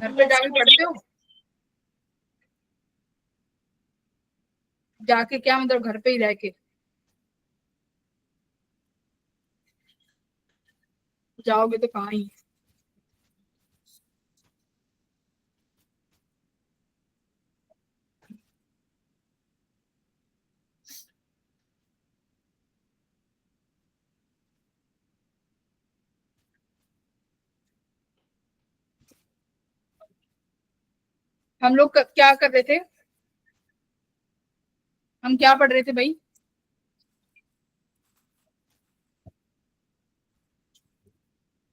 घर पे जाके पढ़ते हो? जाके क्या मतलब, घर पे ही रह के? जाओगे तो कहाँ ही। हम लोग क्या कर रहे थे? हम क्या पढ़ रहे थे भाई?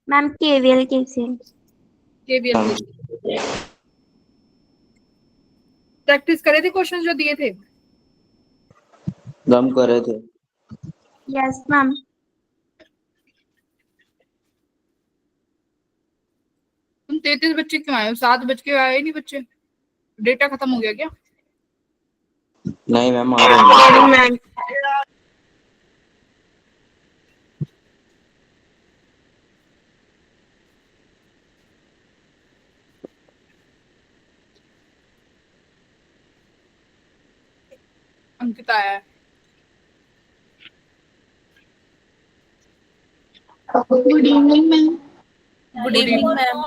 Ma'am KVL KCL. KVL. Practice करे थे क्वेश्चन जो दिए थे? हम कर रहे थे। Yes ma'am. तुम 33 बच्चे क्यों आए हो? 7 बज के आए नहीं बच्चे? डेटा खत्म हो गया क्या? नहीं मैम, आ रहे हैं मैम। अंकिता आया है। Good evening ma'am. Good evening ma'am.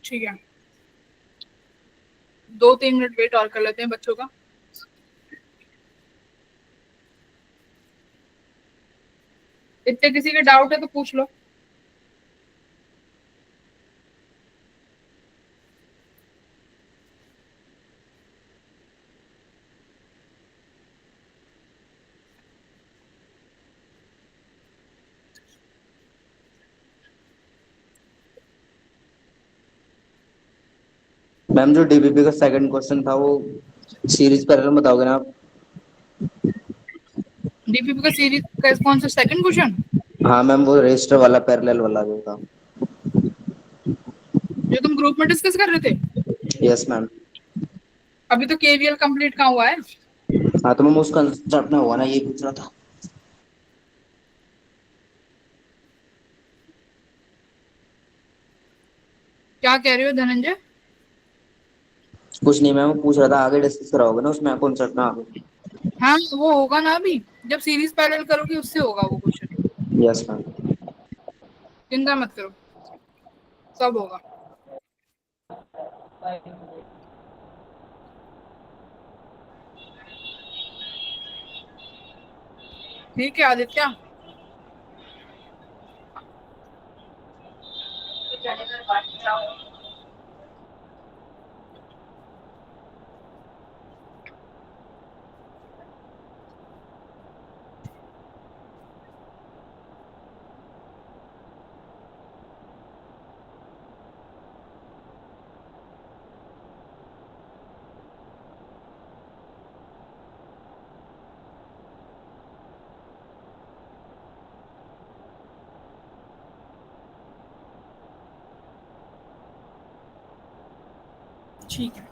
ठीक है, 2-3 मिनट वेट और कर लेते हैं बच्चों का। इतने किसी के डाउट है तो पूछ लो। मैम जो डीबीपी का सेकंड क्वेश्चन था वो सीरीज पैरेलल बताओगे ना आप? डीपीपी का सीरीज का कौन सा सेकंड क्वेश्चन? हाँ मैम, वो रजिस्टर वाला पैरेलल वाला जो था। जो तुम ग्रुप में डिस्कस कर रहे थे? Yes ma'am. अभी तो केवीएल कंप्लीट कहाँ हुआ है? हाँ तो मैम उसका कंस्ट्रक्ट में हुआ ना, ये पूछ रहा था। क्या कह रहे हो धनंजय? कुछ नहीं मैम, वो पूछ रहा था आगे डिस्कस कराओगे ना उसमें कॉन्सेप्ट में आगे। हाँ वो होगा ना, अभी जब सीरीज पैरेलल करोगे उससे होगा वो क्वेश्चन। Yes ma'am. चिंता मत करो, सब होगा। ठीक है आदित्य। ठीक है,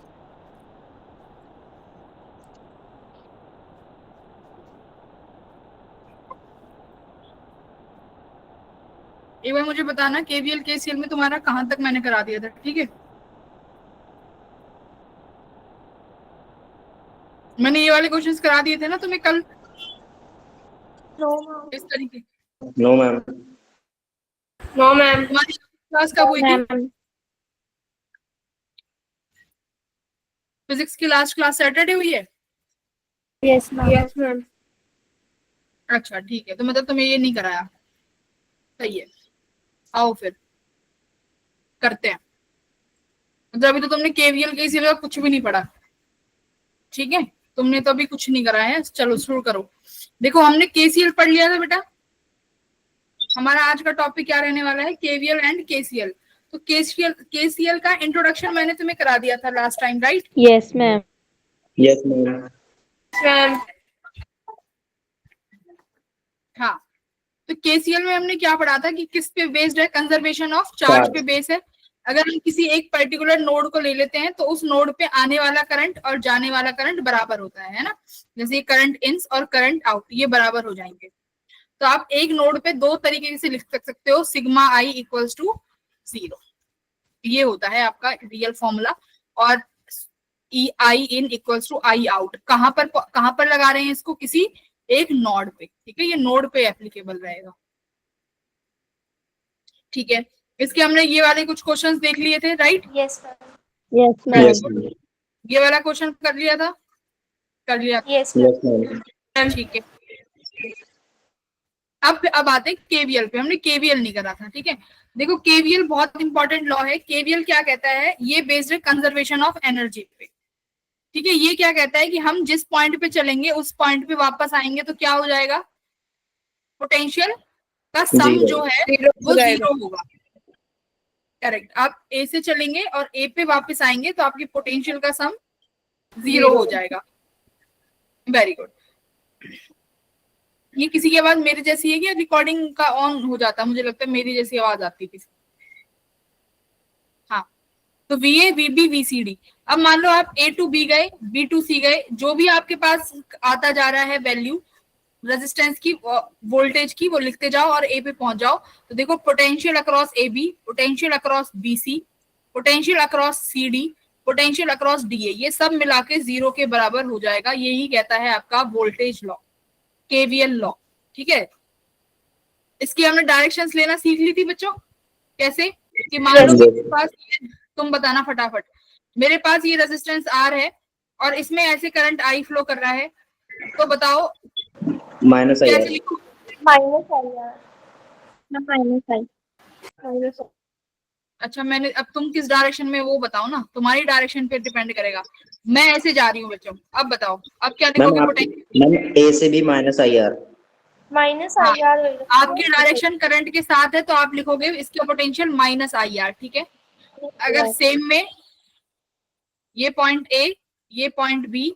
एक बार मुझे बताना केवीएल केसीएल में तुम्हारा कहाँ तक मैंने करा दिया था, ठीक है? मैंने ये वाले क्वेश्चंस करा दिए थे ना तुम्हें कल, इस तरीके। No ma'am. No ma'am. तुम्हारी क्लास कब हुई थी? मैम फिजिक्स की लास्ट क्लास सैटरडे हुई है? Yes ma'am. Yes ma'am. अच्छा ठीक है, तो मतलब तुम्हें ये नहीं कराया, सही है। आओ फिर करते हैं। मतलब अभी तो तुमने केवीएल केसीएल का कुछ भी नहीं पढ़ा, ठीक है? तुमने तो अभी कुछ नहीं करा है। चलो शुरू करो। देखो हमने केसीएल पढ़ लिया था बेटा। हमारा आज का टॉपिक क्या रहने वाला है? KVL and KCL. तो केसीएल केसीएल का इंट्रोडक्शन मैंने तुम्हें करा दिया था last time, right? Yes ma'am. Yes ma'am. Ma'am हाँ, तो केसीएल में हमने क्या पढ़ा था कि किस पे बेस्ड है, कंजर्वेशन ऑफ चार्ज पे बेस है। अगर हम किसी एक पर्टिकुलर नोड को ले लेते हैं तो उस नोड पे आने वाला करंट और जाने वाला करंट बराबर होता है ना, जैसे करंट इन्स और करंट आउट ये बराबर हो जाएंगे। तो आप एक नोड पे दो तरीके से लिख सकते हो, सिग्मा आई इक्वल्स टू 0, ये होता है आपका रियल फॉर्मूला। और ई आई इन इक्वल्स टू आई आउट, कहां पर लगा रहे हैं इसको, किसी एक नोड पे, ठीक है, ये नोड पे एप्लीकेबल रहेगा। ठीक है, इसके हमने ये वाले कुछ क्वेश्चंस देख लिए थे, right? Yes ma'am. Yes, ma'am. Yes ma'am. ये वाला क्वेश्चन कर लिया था, कर लिया था। Yes ma'am. Yes ma'am. ठीक है, अब आते हैं केवीएल पे। हमने केवीएल नहीं करा था, ठीक है। देखो केवीएल बहुत इंपॉर्टेंट लॉ है। केवीएल क्या कहता है, ये बेस्ड है कंजर्वेशन ऑफ एनर्जी पे, ठीक है। ये क्या कहता है कि हम जिस पॉइंट पे चलेंगे उस पॉइंट पे वापस आएंगे तो क्या हो जाएगा, पोटेंशियल का सम जो है वो 0 होगा। करेक्ट, आप ए से चलेंगे और ए पे वापस आएंगे तो आपकी पोटेंशियल का सम 0 हो जाएगा। Very good. ये किसी की आवाज मेरी जैसी है कि रिकॉर्डिंग का ऑन हो जाता है? मुझे लगता है मेरी जैसी आवाज आती है किसी। हाँ, तो V A V B V C D. अब मान लो आप ए टू बी गए, बी टू सी गए, जो भी आपके पास आता जा रहा है वैल्यू रेजिस्टेंस की, वोल्टेज की, वो लिखते जाओ और ए पे पहुंच जाओ। तो देखो potential across A B, potential across B C, potential across C D, potential across D A, ये सब मिला के 0 के बराबर हो जाएगा। यही कहता है आपका वोल्टेज लॉ, केवीएल लॉ, ठीक है। इसकी हमने डायरेक्शंस लेना सीख ली थी बच्चों, कैसे कि मान लो मेरे पास, तुम बताना फटाफट, मेरे पास ये रेजिस्टेंस आर है और इसमें ऐसे करंट आई फ्लो कर रहा है, तो बताओ माइनस आई कैसे आर। लिखूं? माइनस आई यार। Minus I. माइनस। अच्छा, मैंने, अब तुम किस डायरेक्शन में वो बताओ ना, तुम्हारी डायरेक्शन पे डिपेंड करेगा। मैं ऐसे जा रही हूँ बच्चों, अब बताओ अब क्या मैम लिखोगे? आप पोटेंशियल, मैम ए से भी माइनस आई आर। माइनस हाँ, आई यार। आपकी डायरेक्शन करंट के साथ है तो आप लिखोगे इसका पोटेंशियल माइनस आई आर, ठीक है। अगर सेम में ये पॉइंट ए, ये पॉइंट बी,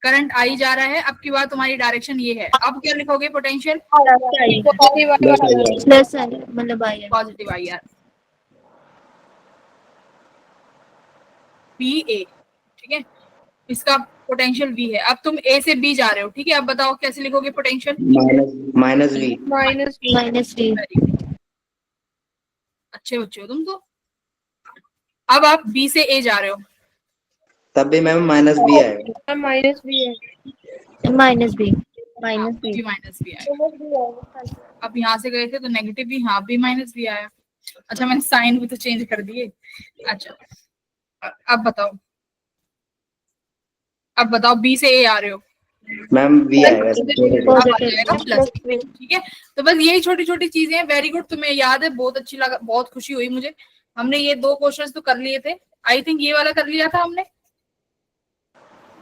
करंट आई जा रहा है, अब की बात तुम्हारी डायरेक्शन ये है, अब क्या लिखोगे? Potential Plus I. मतलब I. Positive I R, B A, ठीक है। इसका पोटेंशियल वी है। अब तुम ए से बी जा रहे हो, ठीक है। अब बताओ कैसे लिखोगे potential? Minus V. Minus D. अच्छे बच्चे हो तुम तो। अब आप बी से ए जा रहे हो, तब भी मैम माइनस बी आएगा। माइनस भी है। Minus B. Minus B. Minus B आया। अब यहाँ से गए थे तो नेगेटिव भी, हाँ बी माइनस बी आया। अच्छा, मैंने साइन भी तो चेंज कर दिए। अच्छा, अब बताओ, अब बताओ बी से ए आ रहे हो, मैम वी आएगा। अब आ जाएगा प्लस, ठीक है। तो बस यही छोटी छोटी चीजें हैं। वेरी गुड, तुम्हें याद है, बहुत अच्छी लगा, बहुत खुशी हुई मुझे। हमने ये 2 क्वेश्चंस तो कर लिए थे, आई थिंक ये वाला कर लिया था हमने।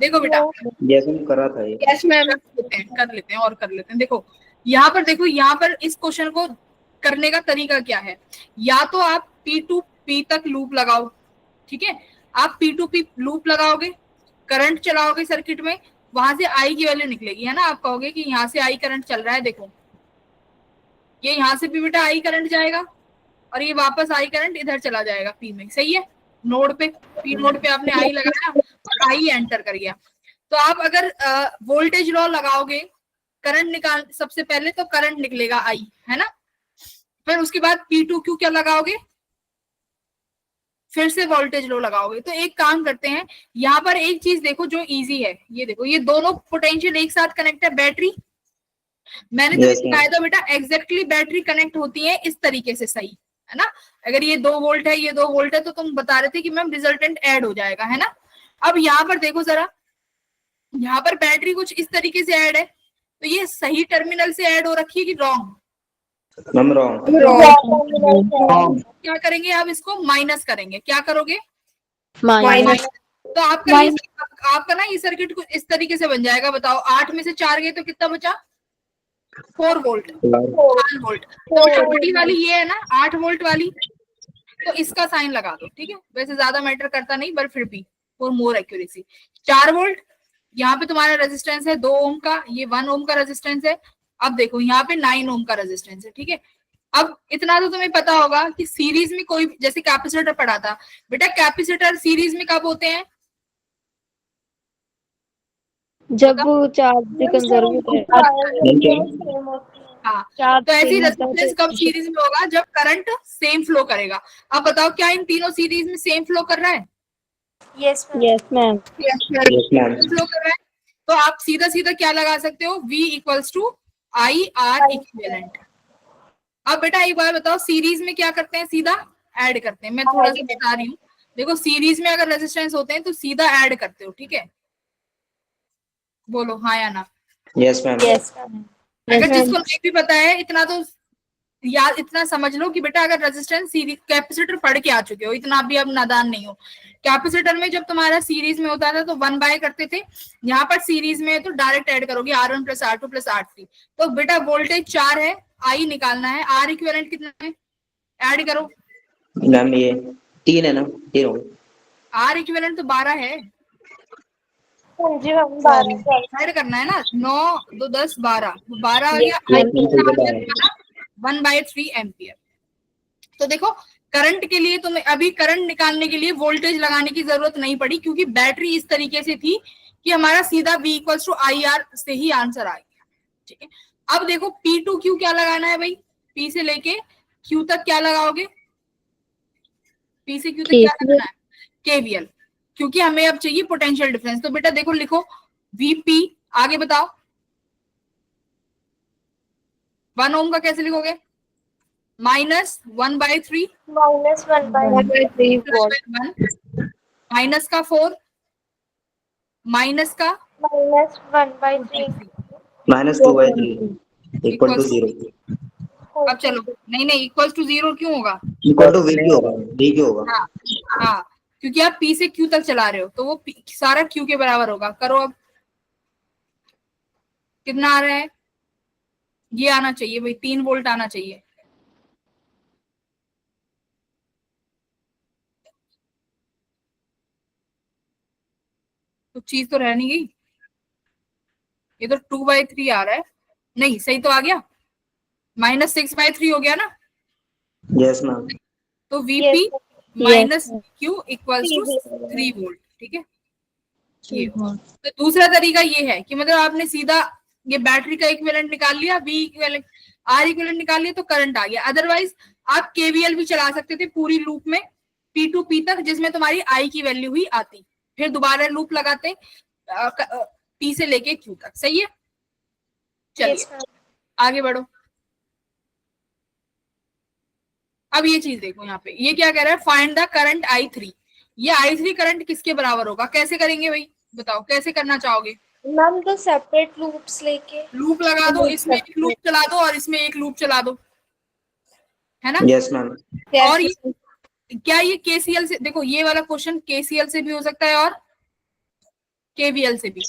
देखो बेटा, यस मैम करा था ये। यस मैम, कर लेते हैं और कर लेते हैं। देखो यहाँ पर, देखो यहाँ पर इस क्वेश्चन को करने का तरीका क्या है, या तो आप पी टू पी तक लूप लगाओ, ठीक है। आप पी टू पी लूप लगाओगे, करंट चलाओगे सर्किट में, वहां से आई की वैल्यू निकलेगी, है ना। आप कहोगे कि यहाँ से आई करंट चल रहा है, देखो ये यहाँ से भी बेटा आई करंट जाएगा और ये वापस आई करंट इधर चला जाएगा पी में, सही है। नोड पे, पी नोड पे आपने आई लगाया और आई एंटर कर गया। तो आप अगर वोल्टेज लॉ लगाओगे, करंट निकाल, सबसे पहले तो करंट निकलेगा आई, है ना। फिर उसके बाद पी टू क्यू क्या लगाओगे, फिर से वोल्टेज लो लगाओगे। तो एक काम करते हैं, यहाँ पर एक चीज देखो जो इजी है, ये देखो ये दोनों पोटेंशियल एक साथ कनेक्ट है। बैटरी, मैंने तुम्हें सिखाया था बेटा, एग्जैक्टली बैटरी कनेक्ट होती है इस तरीके से, सही है ना। अगर ये 2 वोल्ट है, ये 2 वोल्ट है, तो तुम बता रहे थे कि मैम रिजल्टेंट ऐड हो जाएगा, है ना। अब यहाँ पर देखो जरा, यहाँ पर बैटरी कुछ इस तरीके से ऐड है, तो ये सही टर्मिनल से ऐड हो रखी है कि रॉन्ग? Ma'am wrong. क्या करेंगे, आप इसको माइनस करेंगे, क्या करोगे? Minus. तो आपका ना ये सर्किट कुछ इस तरीके से बन जाएगा। बताओ 8 में से 4 गए तो कितना बचा? 4 वोल्ट, 4 वोल्ट। तो बड़ी वाली ये है ना 8 वोल्ट वाली, तो इसका साइन लगा दो, ठीक है। वैसे ज्यादा मैटर करता नहीं, बट फिर भी फॉर मोर एक्यूरेसी। 4 वोल्ट, यहाँ पे तुम्हारा रेजिस्टेंस है 2 ओम का, ये 1 ओम का रेजिस्टेंस है, अब देखो यहाँ पे 9 ओम का रेजिस्टेंस है, ठीक है। अब इतना तो तुम्हें पता होगा कि सीरीज में कोई, जैसे कैपेसिटर पढ़ा था बेटा, कैपेसिटर सीरीज में कब होते हैं? जब वो चार्ज कंजर्व होता है। हाँ, चार्ज तो ऐसी सेम होता है रेजिस्टेंस कब सीरीज में होगा? जब करंट सेम फ्लो करेगा। अब बताओ क्या इन तीनों सीरीज में सेम फ्लो कर रहा है? Yes ma'am. Yes ma'am. Flow कर रहा है। तो आप सीधा सीधा क्या लगा सकते हो? V equals to I R equivalent. अब बेटा एक बार बताओ, सीरीज में क्या करते हैं? सीधा ऐड करते हैं। मैं थोड़ा सा बता रही हूँ, देखो सीरीज में अगर रेजिस्टेंस होते हैं तो सीधा ऐड करते हो, ठीक है। बोलो हाँ या ना। Yes ma'am. यस अगर जिसको नहीं भी पता है, इतना तो याद, इतना समझ लो कि बेटा अगर रेजिस्टेंस सीरीज, कैपेसिटर पढ़ के आ चुके हो, इतना भी अब नादान नहीं हो। कैपेसिटर में जब तुम्हारा सीरीज में होता था तो 1 बाय करते थे, यहाँ पर सीरीज में है तो डायरेक्ट ऐड करोगे R1 plus R2 plus R3। तो बेटा वोल्टेज 4 है, आई निकालना है, आर इक्विवेलेंट कितना है? ऐड करो। मैम ये 3 है ना, 3 हो। आर इक्विवेलेंट तो 12 है, हाँ जी मैम, 12 ऐड करना है ना। 9 2 10 12, 12 आ गया। 1/3 एम्पियर। तो देखो करंट के लिए तुम्हें अभी करंट निकालने के लिए वोल्टेज लगाने की जरूरत नहीं पड़ी, क्योंकि बैटरी इस तरीके से थी कि हमारा सीधा V equals to I R से ही आंसर आ गया, ठीक है। अब देखो P टू Q क्या लगाना है भाई? P से लेके Q तक क्या लगाओगे? P से Q तक क्या लगाना है? KVL, क्योंकि हमें अब चाहिए पोटेंशियल डिफरेंस। तो बेटा देखो लिखो VP, आगे बताओ 1 ओम का कैसे लिखोगे? -1/3 -1/3 वोल्ट, 1 माइनस का 4 माइनस का -1/3 -2/3 इक्वल टू 0। अब चलो, नहीं नहीं, इक्वल टू 0 क्यों होगा? इक्वल टू V क्यों होगा? V क्यों होगा? हाँ हाँ, क्योंकि आप P से Q तक चला रहे हो तो वो सारा Q के बराबर होगा। करो अब, कितना आ रहा है? ये आना चाहिए भाई, 3 वोल्ट आना चाहिए। तो चीज तो रह नहीं गई, ये तो 2/3 आ रहा है। नहीं सही तो आ गया, -6/3 हो गया ना। Yes ma'am. तो VP minus Q equals to 3 volt, ठीक है। ये तो दूसरा तरीका ये है कि मतलब आपने सीधा ये बैटरी का इक्विवेलेंट निकाल लिया, V इक्विवेलेंट, R इक्विवेलेंट निकाल लिया तो करंट आ गया। अदरवाइज आप KVL भी चला सकते थे पूरी लूप में P टू P तक, जिसमें तुम्हारी I की वैल्यू ही आती, फिर दोबारा लूप लगाते P से लेके Q तक। सही है, चलिए आगे बढ़ो। अब ये चीज देखो, यहाँ पे ये क्या कह रहा है? Find the current I3। ये I3 करंट किसके बराबर होगा? कैसे करेंगे भाई, बताओ कैसे करना चाहोगे? मैम तो सेपरेट लूप्स लेके लूप लगा दो, इसमें एक लूप चला दो और इसमें एक लूप चला दो, है ना। Yes ma'am. और ये क्या, ये KCL से, देखो ये वाला क्वेश्चन KCL से भी हो सकता है और KVL से भी,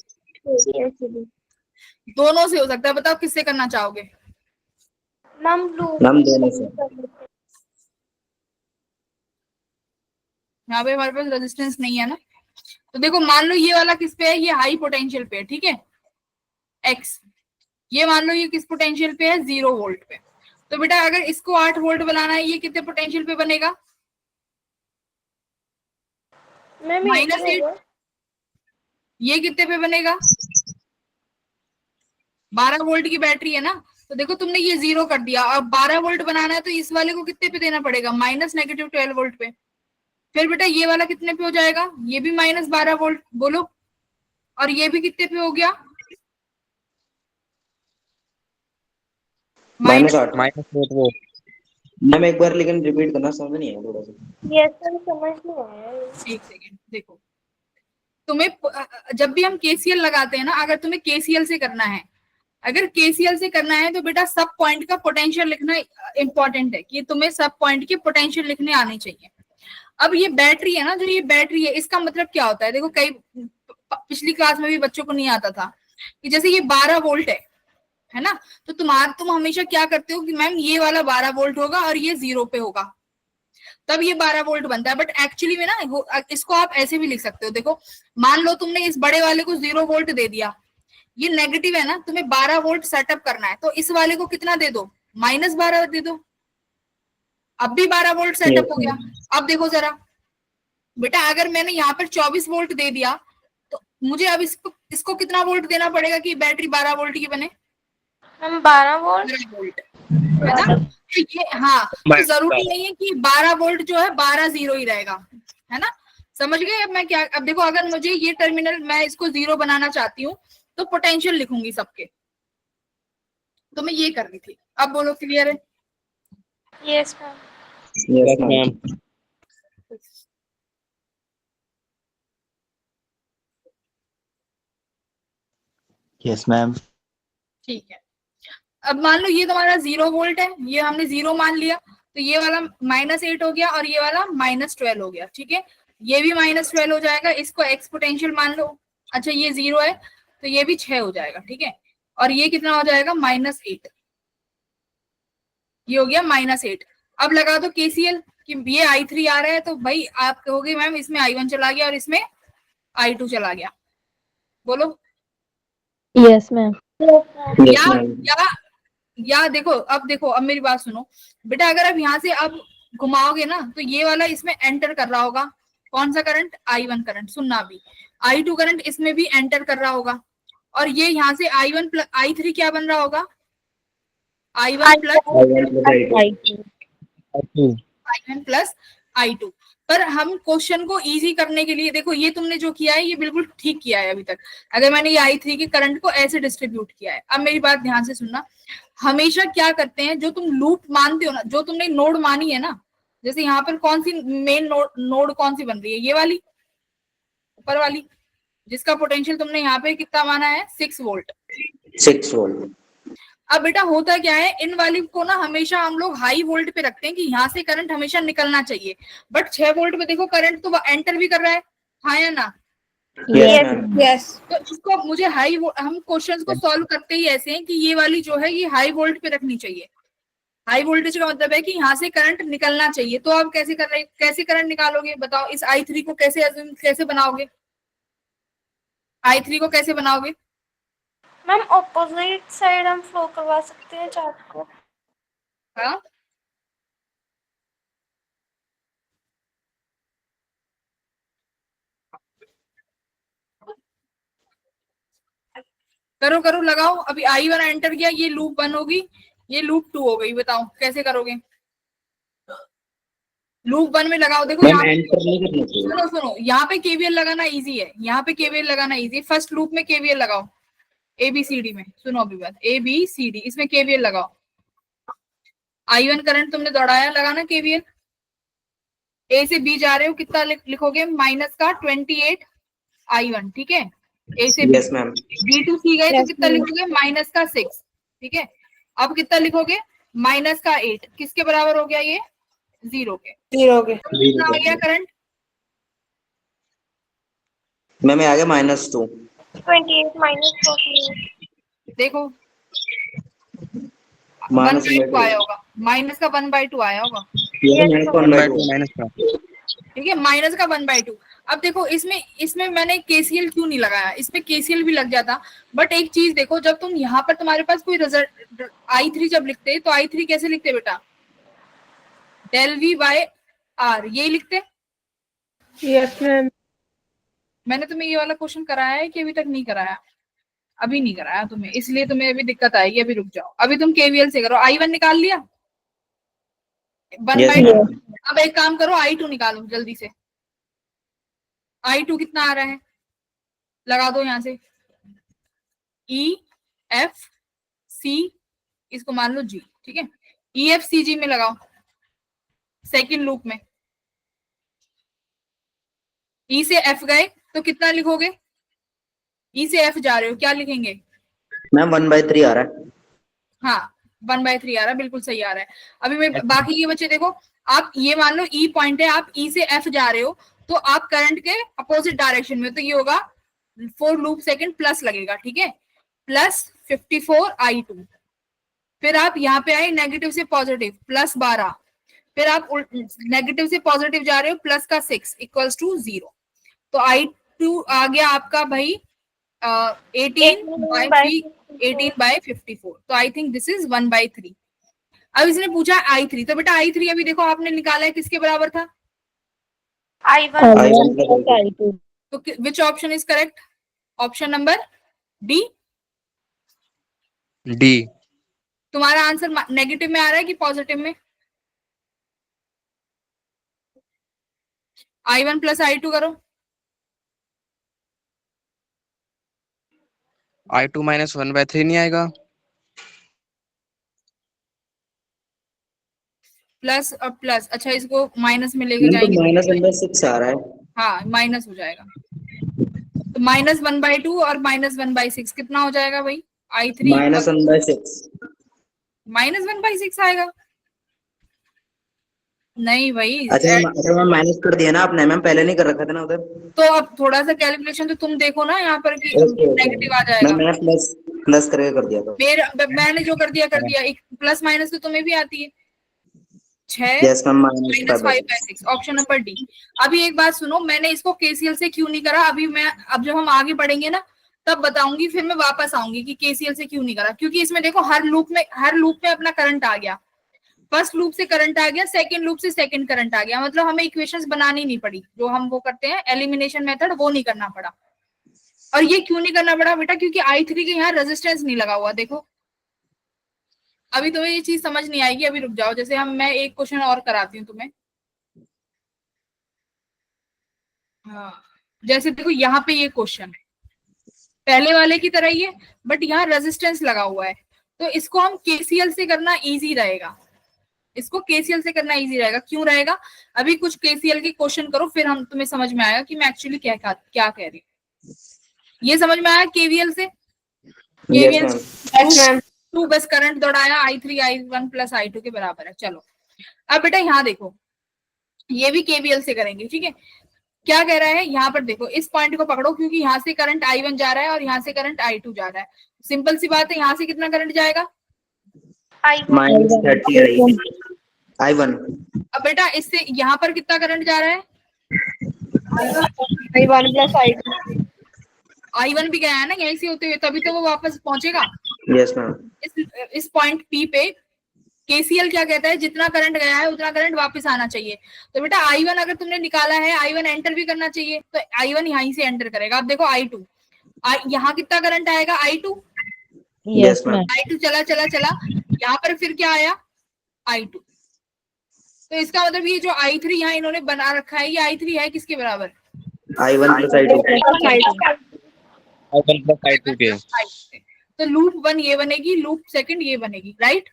दोनों से हो सकता है। बताओ किससे करना चाहोगे? मैम लूप दोनों से। यहाँ पे हमारे पास रेजिस्टेंस नहीं है ना, तो देखो मान लो ये वाला किस पे है? ये हाई पोटेंशियल पे है, ठीक है, X। ये मान लो ये किस पोटेंशियल पे है? 0 वोल्ट पे। तो बेटा अगर इसको 8 वोल्ट बनाना है, ये कितने पोटेंशियल पे बनेगा? -8। ये कितने पे बनेगा? 12 वोल्ट की बैटरी है ना, तो देखो तुमने ये 0 कर दिया, अब 12 वोल्ट बनाना है तो इस वाले को कितने पे देना पड़ेगा? -12 वोल्ट पे। फिर बेटा ये वाला कितने पे हो जाएगा? ये भी -12 वोल्ट, बोलो। और ये भी कितने पे हो गया? -8 वोल्ट। मैम एक बार लेकिन रिपीट करना, समझ नहीं आया थोड़ा सा। यस सर, समझ नहीं आया। एक सेकेंड देखो, तुम्हें जब भी हम KCL लगाते हैं ना, अगर तुम्हें KCL से करना है, अगर KCL से करना है तो बेटा सब पॉइंट का पोटेंशियल लिखना इंपॉर्टेंट है, कि तुम्हें सब पॉइंट के पोटेंशियल लिखने आने चाहिए। अब ये बैटरी है ना, जो ये बैटरी है, इसका मतलब क्या होता है? देखो कई पिछली क्लास में भी बच्चों को नहीं आता था कि जैसे ये 12 वोल्ट है ना, तो तुम हमेशा क्या करते हो कि मैम ये वाला 12 वोल्ट होगा और ये 0 पे होगा, तब ये 12 वोल्ट बनता है। बट एक्चुअली में ना इसको आप ऐसे भी लिख सकते हो। देखो मान लो तुमने इस बड़े वाले को 0 वोल्ट दे दिया, ये नेगेटिव है ना, तुम्हें 12 वोल्ट सेटअप करना है, तो इस वाले को कितना दे दो, -12 दे दो। अब भी 12 वोल्ट सेटअप हो गया। अब देखो जरा बेटा, अगर मैंने यहाँ पर 24 वोल्ट दे दिया तो मुझे अब इसको कितना वोल्ट देना पड़ेगा कि बैटरी 12 वोल्ट की बने? Ma'am 12 volt. 12 वोल्ट है ना। तो ये हाँ, तो जरूरी नहीं है कि 12 वोल्ट जो है 12 0 ही रहेगा, है ना। समझ गए अब मैं क्या, अब देखो अगर मुझे ये टर्मिनल मैं इसको 0 बनाना चाहती हूँ तो पोटेंशियल लिखूंगी सबके, तो मैं ये कर रही थी। अब बोलो क्लियर है? Yes ma'am. Yes ma'am. Yes ma'am. ठीक है। अब मान लो ये तुम्हारा 0 वोल्ट है, ये हमने 0 मान लिया, तो ये वाला -8 हो गया और ये वाला -12 हो गया। ठीक है, ये भी -12 हो जाएगा, इसको एक्सपोनेंशियल मान लो। अच्छा ये 0 है तो ये भी 6 हो जाएगा। ठीक है, और ये कितना हो जाएगा, -8, ये हो गया -8। अब लगा दो केसीएल कि ये I3 आ रहा है, तो भाई आप कहोगे मैम इसमें I1 चला गया और इसमें I2 चला गया। बोलो यस मैम। Yes ma'am. या देखो, अब मेरी बात सुनो बेटा, अगर आप यहाँ से अब घुमाओगे ना तो ये वाला इसमें एंटर कर रहा होगा, कौन सा करंट, I1 करंट। सुनना अभी, I2 करंट इसमें भी एंटर कर रहा होगा, और ये यहाँ से I1 प्लस I3 क्या बन रहा होगा, I1 प्लस I2। पर हम क्वेश्चन को इजी करने के लिए, देखो ये तुमने जो किया है ये बिल्कुल ठीक किया है अभी तक, अगर मैंने ये I3 के करंट को ऐसे डिस्ट्रीब्यूट किया है। अब मेरी बात ध्यान से सुनना, हमेशा क्या करते हैं, जो तुम लूप मानते हो ना, जो तुमने नोड मानी है ना, जैसे यहाँ पर कौन सी मेन नोड कौन सी बन रही है, ये वाली ऊपर वाली, जिसका पोटेंशियल तुमने यहाँ पे कितना माना है, 6 वोल्ट। 6 वोल्ट। अब बेटा होता क्या है, इन वाली को ना हमेशा हम लोग हाई वोल्ट पे रखते हैं कि यहाँ से करंट हमेशा निकलना चाहिए, बट 6 वोल्ट पे देखो करंट तो एंटर भी कर रहा है, हाँ या ना। Yes ma'am. यस। तो इसको मुझे हम क्वेश्चंस को सॉल्व करते ही ऐसे हैं कि ये वाली जो है ये हाई वोल्ट पे रखनी चाहिए। हाई वोल्टेज का मतलब है कि यहाँ से करंट निकलना चाहिए। तो आप कैसे कर रहे, कैसे करंट निकालोगे बताओ, इस I3 को कैसे बनाओगे, I3 को कैसे बनाओगे? मैम ऑपोजिट साइड हम फ्लो करवा सकते हैं चार्ट को। हाँ करो करो, लगाओ। अभी I1 एंटर किया, ये लूप 1 होगी, ये लूप 2 हो गई। बताओ कैसे करोगे? लूप 1 में लगाओ, देखो यहाँ एंटर नहीं करना चाहिए। सुनो सुनो, यहाँ पे केवीएल लगाना इजी है, यहाँ पे केवीएल लगाना इजी है। फर्स्ट लूप में केवीएल लगाओ, ABCD में। सुनो अभी बात, ABCD, इसमें केवीएल लगाओ। I1 करंट तुमने दौड़ाया, लगाना केवीएल। A से B जा रहे हो, कितना लिखोगे, -28 I1। ठीक है, A से B। Yes ma'am. B to C गए तो कितना लिखोगे, -6। ठीक है, अब कितना लिखोगे, -8। किसके बराबर हो गया ये, 0 के। 0 के। कितना आ गया करंट मैम आ गया -2। 28 -48। देखो, माइनस 1/2 आया होगा, माइनस का 1/2 आया होगा। ठीक है, माइनस का 1/2। अब देखो इसमें मैंने केसीएल क्यों नहीं लगाया, इसमें केसीएल भी लग जाता, बट एक चीज देखो, जब तुम यहाँ पर तुम्हारे पास कोई रिजल्ट I3 जब लिखते तो I3 कैसे लिखते बेटा, del V/R, ये लिखते। Yes ma'am. मैंने तुम्हें ये वाला क्वेश्चन कराया है कि अभी तक नहीं कराया? अभी नहीं कराया तुम्हें, इसलिए तुम्हें अभी दिक्कत आएगी। अभी रुक जाओ, अभी तुम केवीएल से करो। I1 निकाल लिया, 1/2। अब एक काम करो, I2 निकालो जल्दी से। I2 कितना आ रहा है, लगा दो यहाँ से, EFC, इसको मान लो G। ठीक है, EFCG में लगाओ, सेकंड लूप में। E से F गए तो कितना लिखोगे, E से F जा रहे हो, क्या लिखेंगे मैम 1/3 आ रहा है। हाँ 1/3 आ रहा है, बिल्कुल सही आ रहा है। अभी मैं बाकी के बच्चे देखो, आप ये मान लो E पॉइंट है, आप E से F जा रहे हो तो आप करंट के अपोजिट डायरेक्शन में, तो ये होगा 4 लूप सेकंड प्लस लगेगा। ठीक है, +54 I2। फिर आप यहाँ पे आए नेगेटिव से पॉजिटिव, +12। फिर आप नेगेटिव से पॉजिटिव जा रहे हो, +6 = 0। तो I2 आ गया आपका भाई 18 by 3, 18 by 54. तो आई थिंक दिस इज 1/3. अब इसने पूछा I3, तो बेटा I3 अभी देखो आपने निकाला है किसके बराबर था? I1 I1 plus I2. तो which option is correct? Option number D. D. तुम्हारा आंसर नेगेटिव में आ रहा है कि पॉजिटिव में? I1 plus I2 करो. I2 minus 1/3 नहीं आएगा? प्लस और प्लस, अच्छा इसको माइनस में लेके तो जाएंगे. -1/6 आ रहा है. हाँ माइनस हो जाएगा. तो -1/2 और -1/6 कितना हो जाएगा भाई? I3 -1/6. -1/6 आएगा. नहीं भाई. अच्छा मैम माइनस कर दिया ना आपने, मैम पहले नहीं कर रखा था ना उधर. तो अब थोड़ा सा कैलकुलेशन तो तुम देखो ना यहाँ पर कि नेगेटिव आ जाएगा. मैंने प्लस करके कर दिया था. मैंने जो कर दिया एक प्लस माइनस तो तुम्हें भी आती है. 6 yes ma'am -5/6 option number D. अभी एक बात सुनो, मैंने इसको केसीएल से क्यों नहीं करा, अभी मैं अब जब हम आगे बढ़ेंगे ना तब बताऊंगी, फिर मैं वापस आऊंगी कि केसीएल से क्यों नहीं करा. क्योंकि इसमें देखो हर लूप में अपना करंट आ गया. फर्स्ट लूप से करंट आ गया, सेकंड लूप से सेकंड करंट आ गया, मतलब हमें इक्वेशंस बनानी नहीं पड़ी. जो हम वो करते हैं एलिमिनेशन मेथड, वो नहीं करना पड़ा. और ये क्यों नहीं करना पड़ा बेटा? क्योंकि I3 के यहाँ रेजिस्टेंस नहीं लगा हुआ. देखो अभी तुम्हें ये चीज समझ नहीं आएगी, अभी रुक जाओ. जैसे मैं एक क्वेश्चन और कराती हूँ तुम्हें. हाँ जैसे देखो यहाँ पे ये क्वेश्चन है पहले वाले की तरह ही है, बट यहाँ रेजिस्टेंस लगा हुआ है. तो इसको हम केसीएल से करना इजी रहेगा. इसको केसीएल से करना इजी रहेगा. क्यों रहेगा? अभी कुछ केसीएल के क्वेश्चन करो, फिर हम तुम्हें समझ में आएगा कि मैं एक्चुअली क्या कह रही हूँ. ये समझ में आया केवीएल से? केवीएल टू बस करंट दौड़ाया, I3 I1 प्लस I2 के बराबर है. चलो अब बेटा यहाँ देखो, ये भी केवीएल से करेंगे. ठीक है, क्या कह रहा है यहाँ पर? देखो इस पॉइंट को पकड़ो, क्योंकि यहाँ से करंट I1 जा रहा है और यहाँ से करंट I2 जा रहा है. सिंपल सी बात है, यहाँ से कितना करंट जाएगा? -30 I1. अब बेटा इससे यहाँ पर कितना करंट जा रहा है? I1 plus I2. I1 भी गया है ना यहीं से होते हुए, तभी तो वो वापस पहुंचेगा. Yes ma'am. इस पॉइंट P पे केसीएल क्या कहता है? जितना करंट गया है उतना करंट वापस आना चाहिए. तो बेटा I1 अगर तुमने निकाला है, I1 एंटर भी करना चाहिए, तो I1 यहीं से एंटर करेगा. अब देखो I2, यहाँ कितना करंट आएगा? I2. Yes ma'am. I2 चला, यहाँ पर फिर क्या आया? I2. तो इसका मतलब ये जो I3 यहाँ इन्होंने बना रखा है, ये I3 है किसके बराबर? I1 plus I2. I1 plus I2 के. तो लूप 1 ये बनेगी, लूप सेकंड ये बनेगी, राइट?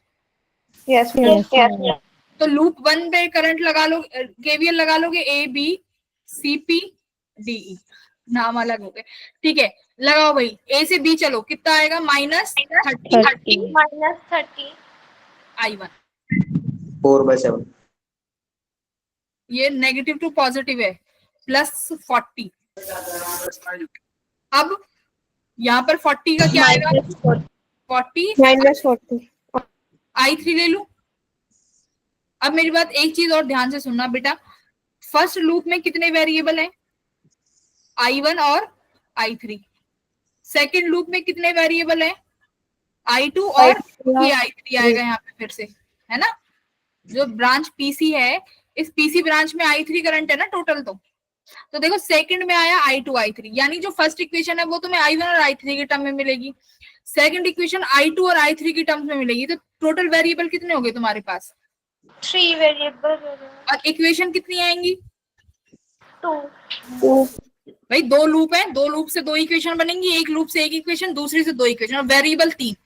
Yes. तो लूप 1 पे करंट लगा लो, केवीएल लगा लोगे, ABCPDE, नाम अलग हो गए. ठीक है, लगाओ भाई. A से B चलो, कितना आएगा? -30 I1. 4/7. ये नेगेटिव टू पॉजिटिव है, +40. अब यहाँ पर 40 का क्या आएगा? 40 -40. I3 ले लू. अब मेरी बात एक चीज और ध्यान से सुनना बेटा, फर्स्ट लूप में कितने वेरिएबल हैं? I1 और I3. सेकंड लूप में कितने वेरिएबल हैं? I2 और ये I3 आएगा यहाँ पे फिर से, है ना? जो ब्रांच PC है, इस PC ब्रांच में I3 करंट है ना टोटल. तो देखो सेकंड में आया I2 I3, यानी जो फर्स्ट इक्वेशन है वो तुम्हें I1 और I3 के टर्म में मिलेगी, सेकंड इक्वेशन I2 और I3 के टर्म्स में मिलेगी. तो टोटल वेरिएबल कितने हो गए तुम्हारे पास? 3 वेरिएबल. और इक्वेशन कितनी आएंगी? 2. भाई 2 लूप है, 2 लूप से 2 इक्वेशन बनेंगी, एक लूप से एक इक्वेशन, दूसरी से 2 इक्वेशन, और वेरिएबल 3.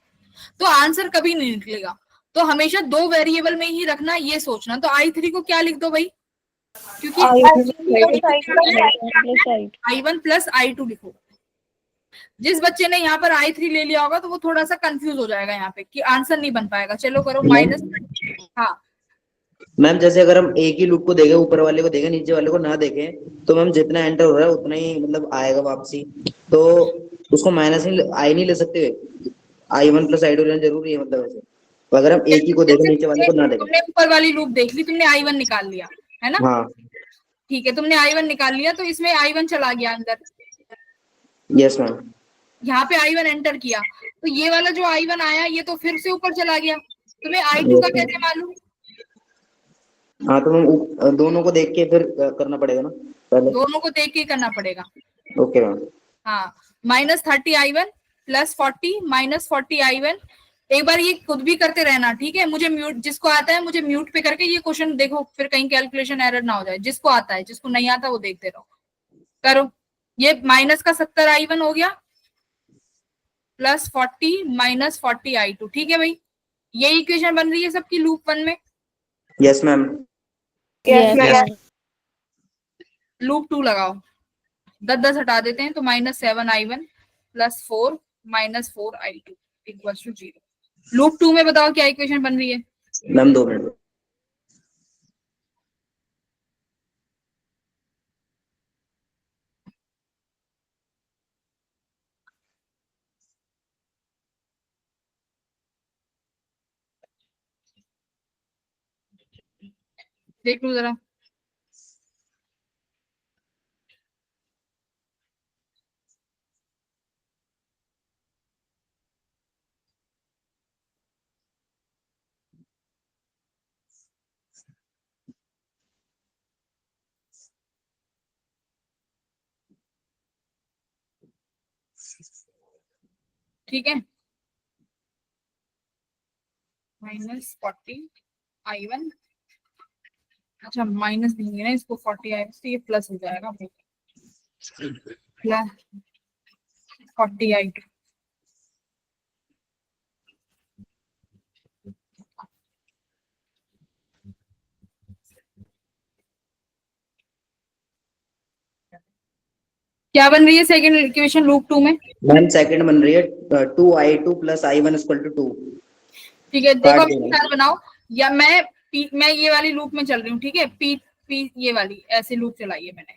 तो आंसर कभी नहीं निकलेगा. तो हमेशा 2 वेरिएबल में ही रखना, ये सोचना. तो I3 को क्या लिख दो भाई? क्योंकि I1 प्लस I2 लिखो. जिस बच्चे ने यहाँ पर I3 ले लिया होगा तो वो थोड़ा सा कंफ्यूज हो जाएगा यहाँ पे कि आंसर नहीं बन पाएगा. चलो करो माइनस. हाँ मैम जैसे अगर हम एक ही लूप को देखें, ऊपर वाले को देखें, नीचे वाले को ना देखें, तो मैम जितना एंटर हो रहा है उतना ही मतलब आएगा वापसी. तो उसको माइनस नहीं ले सकते. I1 plus I2 लेना जरूरी है मतलब ऐसे. तो अगर हम एक ही को देखें, नीचे वाले को ना देखें. तुमने ऊपर वाली लूप देख ली, तुमने I1 निकाल लिया है ना? हाँ ठीक है, तुमने I1 निकाल लिया, तो इसमें I1 चला गया अंदर. Yes ma'am. यहाँ पे I1 एंटर किया, तो ये वाला जो I1 आया ये तो फिर से ऊपर चला गया, तुम्हें I2 का कैसे मालूम? हाँ तो मैम दोनों को देख के फिर करना पड़ेगा ना पहले। दोनों को देख के करना पड़ेगा। Okay ma'am. हाँ, -30 I1 +40 -40 I1। एक बार ये खुद भी करते रहना, ठीक है? मुझे म्यूट, जिसको आता है मुझे म्यूट पे करके ये क्वेश्चन देखो, फिर कहीं कैलकुलेशन एरर ना हो जाए। जिसको आता है, जिसको नहीं आता वो देखते रहो, करो। ये माइनस का 70 I1 हो गया, +40 -40 I2, ठीक है भाई? ये इक्वेशन बन रही है सबकी लूप 1 में। Yes ma'am. Yes Yes. Ma'am. Loop 2 लगाओ, 10 हटा देते हैं तो -7 I1 +4 -4 I2 = 0। लूप 2 में बताओ क्या इक्वेशन बन रही है? Ma'am 2 minute. देख लो जरा। ठीक है, -40 I1, अच्छा माइनस देंगे ना इसको, 40 आएगा तो ये प्लस हो जाएगा, +40 I2। क्या बन रही है सेकंड इक्वेशन लूप 2 में? मैम सेकंड बन रही है 2I2 + I1 = 2। ठीक है, देखो काट अभी देना। साथ बनाओ, या मैं ये वाली लूप में चल रही हूँ, ठीक है? पी ये वाली ऐसे लूप चलाई है मैंने,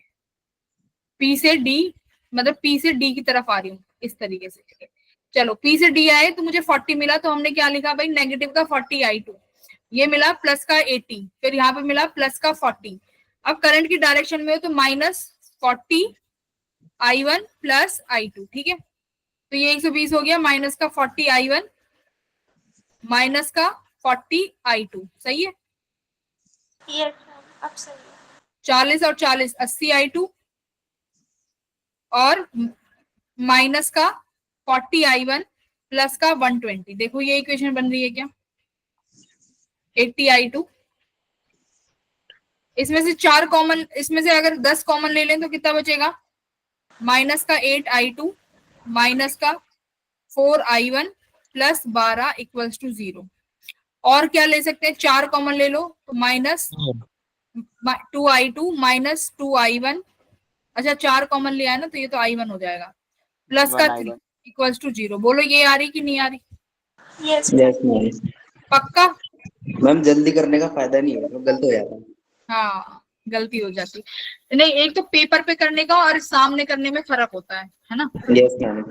पी से डी, मतलब पी से डी की तरफ आ रही हूँ इस तरीके से, ठीक है? चलो, पी से डी आए तो मुझे 40 मिला, तो हमने क्या लिखा भाई? नेगेटिव का 40 I2, ये मिला प्लस का 80, फिर यहाँ पे मिला प्लस का 40। अब करंट की डायरेक्शन में हो तो -40 I1 + I2, ठीक है? तो ये 120 हो गया, माइनस का 40 I1 माइनस का 40 I2, सही है? यस मैम, अब सही है। 40 और 40 80 I2, और माइनस का 40 I1 प्लस का 120। देखो ये इक्वेशन बन रही है क्या? 80 I2। इसमें से 4 कॉमन, इसमें से अगर 10 कॉमन ले लें तो कितना बचेगा? -8 I2 माइनस का 4 I1 + 12 = 0। और क्या ले सकते हैं? 4 कॉमन ले लो तो -2 I2 -2 I1। अच्छा 4 कॉमन लिया है ना, तो ये तो I1 हो जाएगा, प्लस का 3 = 0। बोलो ये आ रही कि नहीं आ रही? Yes yes ma'am. मैम। पक्का? मैम जल्दी करने का फायदा नहीं है, तो गलत हो जाता है। हाँ, गलती हो जाती है। नहीं, एक तो पेपर पे करने का और सामने करने में फर्क होता है ना? Yes ma'am.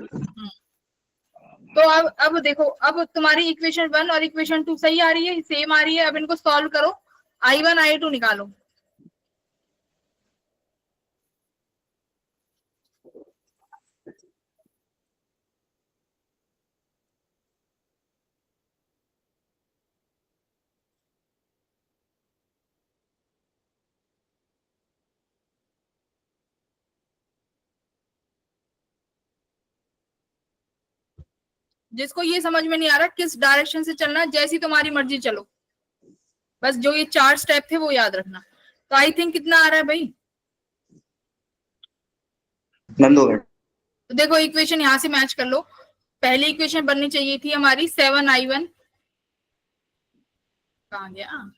तो अब देखो, अब तुम्हारी इक्वेशन 1 और इक्वेशन 2 सही आ रही है, सेम आ रही है। अब इनको सॉल्व करो, I1 I2 निकालो। जिसको ये समझ में नहीं आ रहा किस डायरेक्शन से चलना, जैसी तुम्हारी मर्जी चलो, बस जो ये 4 स्टेप थे वो याद रखना। तो आई थिंक कितना आ रहा है भाई? Ma'am 2 minute. तो देखो इक्वेशन यहां से मैच कर लो। पहली इक्वेशन बननी चाहिए थी हमारी 7 I1, कहाँ गया?